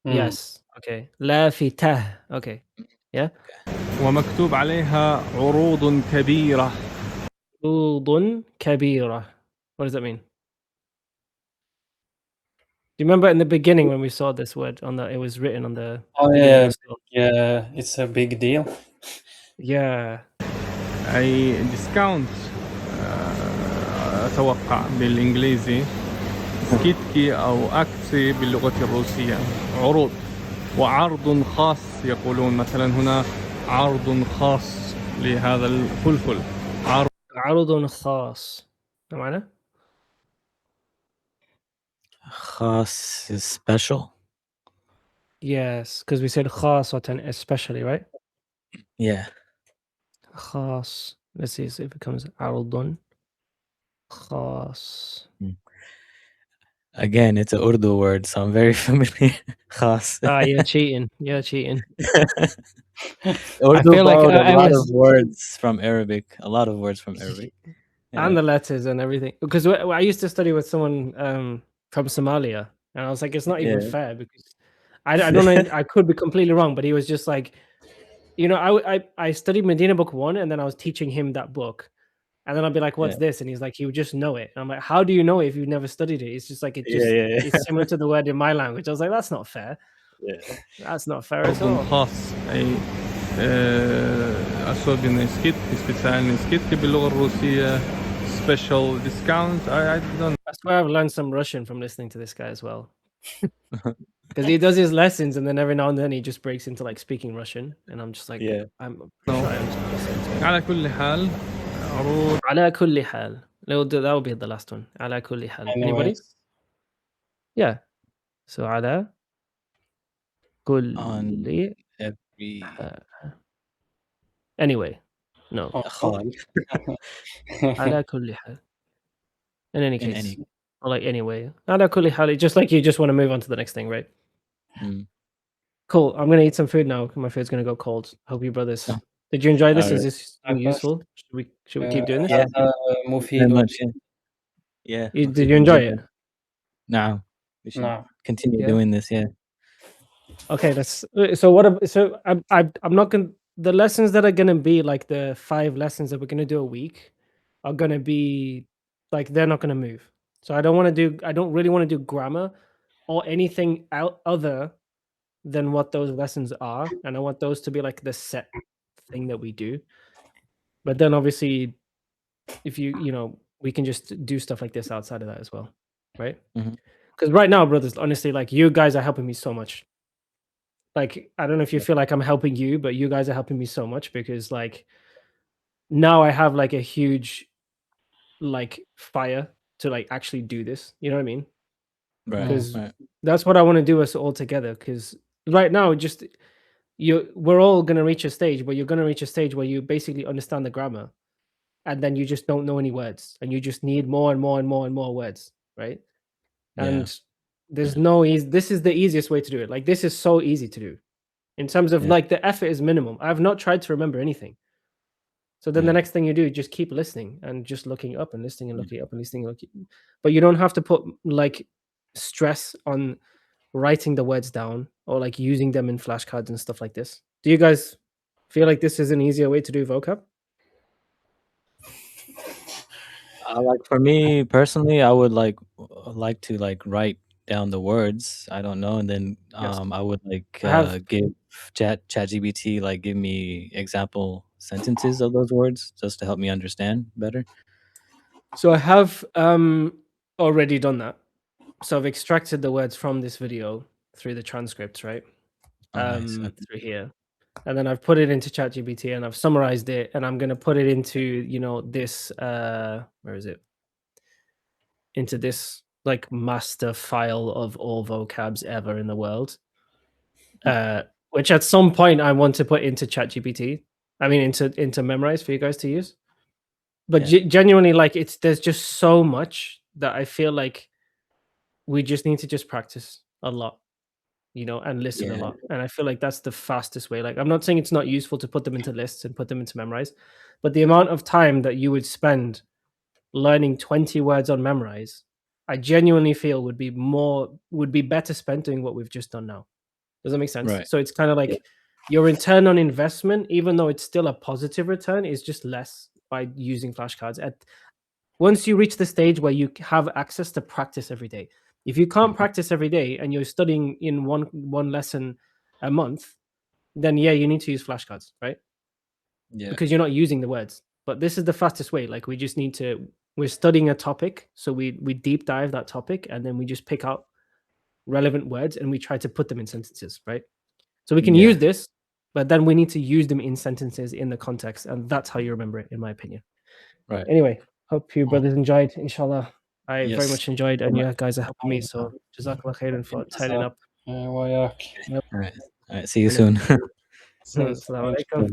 Yes. Okay. لافتة. Okay. Yeah. ومكتوب عليها عروض كبيرة. عروض كبيرة. What does that mean? Do you remember in the beginning when we saw this word it was written on the yeah, it's a big deal. Yeah. أي discount أتوقع بالإنجليزي، سكيتكي أو أكسي باللغة الروسية، عروض وعرض خاص يقولون مثلا هنا عرض خاص لهذا الفلفل. عرض خاص. ما معنى؟ خاص is special. Yes, because we said خاصة especially, right? Yeah. خاص. Let's see if it becomes عرض خاص. Again, it's an Urdu word, so I'm very familiar. Khas. You're cheating. You're cheating. Urdu feel like borrowed I a lot was- of words from Arabic. A lot of words from Arabic. Yeah. And the letters and everything. Because I used to study with someone from Somalia, and I was like, it's not even Yeah. fair because I don't know. I could be completely wrong, but he was just like, I studied Medina Book 1, and then I was teaching him that book, And then I'll be like, "What's this?" And he's like, "You just know it." And I'm like, "How do you know it if you've never studied it?" It's just like it's similar to the word in my language. I was like, "That's not fair. That's not fair at all." خاص أي особенный скидки, специальные скидки باللغة الروسية, special discount. I don't. I swear I've learned some Russian from listening to this guy as well. Because he does his lessons and then every now and then he just breaks into like speaking Russian, and I'm just like, I'm sure I understand listening to him. على كل حال عروض. على كل حال. That will be the last one. على كل حال. Anybody? Anyways, Yeah. So على كل On every حال. Anyway. No. خال. على كل حال. In any In case. any. Or like anyway. على كل حال. Just like you just want to move on to the next thing, right? Mm. Cool. I'm gonna eat some food now. My food's gonna go cold. Hope you brothers. Oh. Did you enjoy this? All Is this useful? Should we keep doing this? Yeah. مفيد. Very much. Yeah. Did you enjoy it? No. We should No. continue Yeah. doing this. Yeah. Okay, that's so. So I'm not gonna. The lessons that are gonna be like the 5 lessons that we're gonna do a week are gonna be like they're not gonna move. So I don't really want to do grammar or anything other than what those lessons are, and I want those to be like the set thing that we do. But then obviously, if we can just do stuff like this outside of that as well, right? Because right now, brothers, honestly, like you guys are helping me so much. Like, I don't know if you feel like I'm helping you, but you guys are helping me so much because like now I have like a huge like fire to like actually do this. You know what I mean? Right. Because that's what I want to do us all together. Because right now, just we're all gonna reach a stage where you're gonna reach a stage where you basically understand the grammar, and then you just don't know any words, and you just need more and more and more and more words, right? And there's no easy. This is the easiest way to do it. Like this is so easy to do, in terms of like the effort is minimum. I've not tried to remember anything. So then the next thing you do, just keep listening and just looking up and listening and looking up and listening and looking. But you don't have to put like stress on writing the words down or like using them in flashcards and stuff like this. Do you guys feel like this is an easier way to do vocab? Like for me personally, I would like to like write down the words. I don't know, and then I would like give ChatGPT like give me example sentences of those words just to help me understand better. So I have already done that. So I've extracted the words from this video through the transcripts, right? Nice. Through here. And then I've put it into ChatGPT and I've summarized it, and I'm going to put it into, this, where is it? Into this like master file of all vocabs ever in the world, which at some point I want to put into ChatGPT. I mean, into Memrise for you guys to use. But genuinely, like there's just so much that I feel like we just need to just practice a lot. And listen a lot. And I feel like that's the fastest way. Like, I'm not saying it's not useful to put them into lists and put them into Memrise, but the amount of time that you would spend learning 20 words on Memrise, I genuinely feel would be better spent doing what we've just done now. Does that make sense? Right. So it's kind of like your return on investment, even though it's still a positive return, is just less by using flashcards. Once you reach the stage where you have access to practice every day. If you can't practice every day and you're studying in one lesson a month, then you need to use flashcards, right? Yeah. Because you're not using the words. But this is the fastest way. Like we just need to. We're studying a topic, so we deep dive that topic, and then we just pick out relevant words and we try to put them in sentences, right? So we can use this, but then we need to use them in sentences in the context, and that's how you remember it, in my opinion. Right. Anyway, hope you brothers enjoyed. Inshallah. I very Yes. much enjoyed, and you guys are helping me. So, Jazakallah khairan for turning up. وياك. All right. See you soon. Assalamu alaikum.